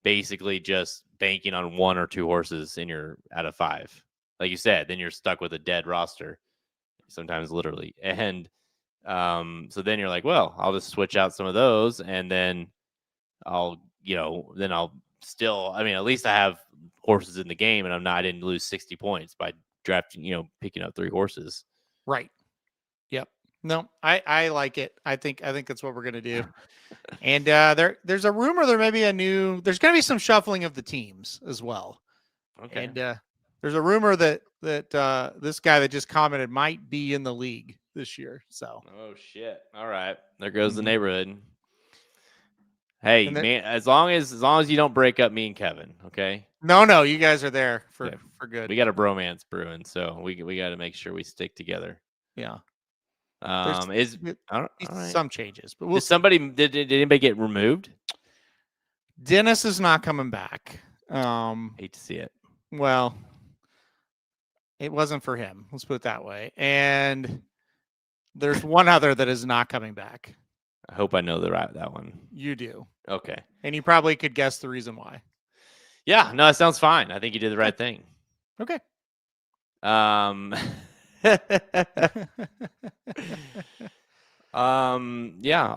basically just banking on 1 or 2 horses in your out of 5. Like you said, then you're stuck with a dead roster, sometimes literally. And so then you're like, well, I'll just switch out some of those and then I'll still, I mean, at least I have horses in the game and I didn't lose 60 points by drafting, picking up 3 horses. Right. Yep. No, I like it. I think that's what we're going to do. And there's a rumor there's going to be some shuffling of the teams as well. Okay. And there's a rumor that this guy that just commented might be in the league this year. So. Oh shit. All right. There goes the neighborhood. Hey, man, as long as you don't break up me and Kevin, okay? No, you guys are there for good. We got a bromance brewing, so we got to make sure we stick together. Yeah. Some changes, but did anybody get removed? Dennis is not coming back. Hate to see it. Well, It wasn't for him. Let's put it that way. And there's one other that is not coming back. I hope I know that one. You do. Okay. And you probably could guess the reason why. Yeah, no, it sounds fine. I think you did the right thing. Okay. Yeah.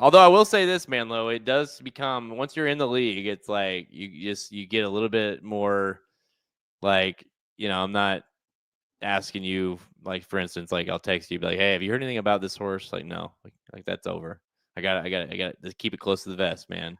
Although I will say this, Manlo, it does become, once you're in the league, it's like you get a little bit more like, I'm not asking you, like, for instance, like I'll text you, be like, hey, have you heard anything about this horse? Like, no, like that's over. I got to keep it close to the vest, man.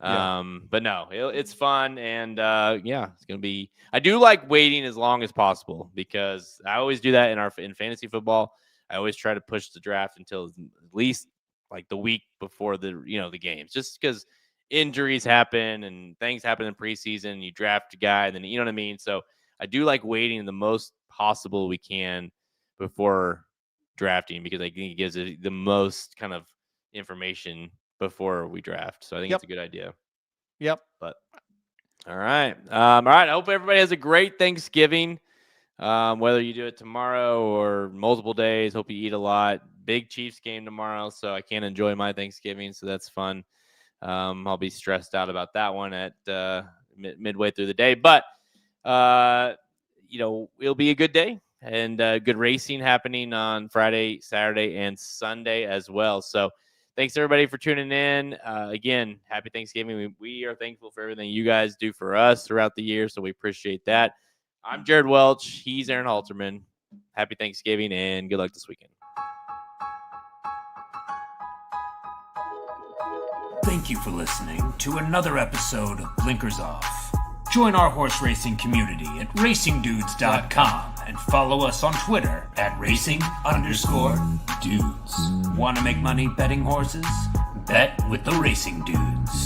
Yeah. But no, it's fun. And yeah, it's going to be, I do like waiting as long as possible because I always do that in fantasy football. I always try to push the draft until at least like the week before the games, just because injuries happen and things happen in preseason. You draft a guy, and then you know what I mean. So I do like waiting the most possible we can before drafting because I think it gives it the most kind of information before we draft. So I think it's a good idea. Yep. But all right. All right. I hope everybody has a great Thanksgiving. Whether you do it tomorrow or multiple days, hope you eat a lot. Big Chiefs game tomorrow, so I can't enjoy my Thanksgiving, so that's fun. I'll be stressed out about that one at midway through the day, but it'll be a good day and good racing happening on Friday, Saturday, and Sunday as well. So thanks everybody for tuning in. Again, happy Thanksgiving. We are thankful for everything you guys do for us throughout the year, so we appreciate that. I'm Jared Welch. He's Aaron Halterman. Happy Thanksgiving and good luck this weekend. Thank you for listening to another episode of Blinkers Off. Join our horse racing community at racingdudes.com and follow us on Twitter at @racing_dudes. Want to make money betting horses? Bet with the Racing Dudes.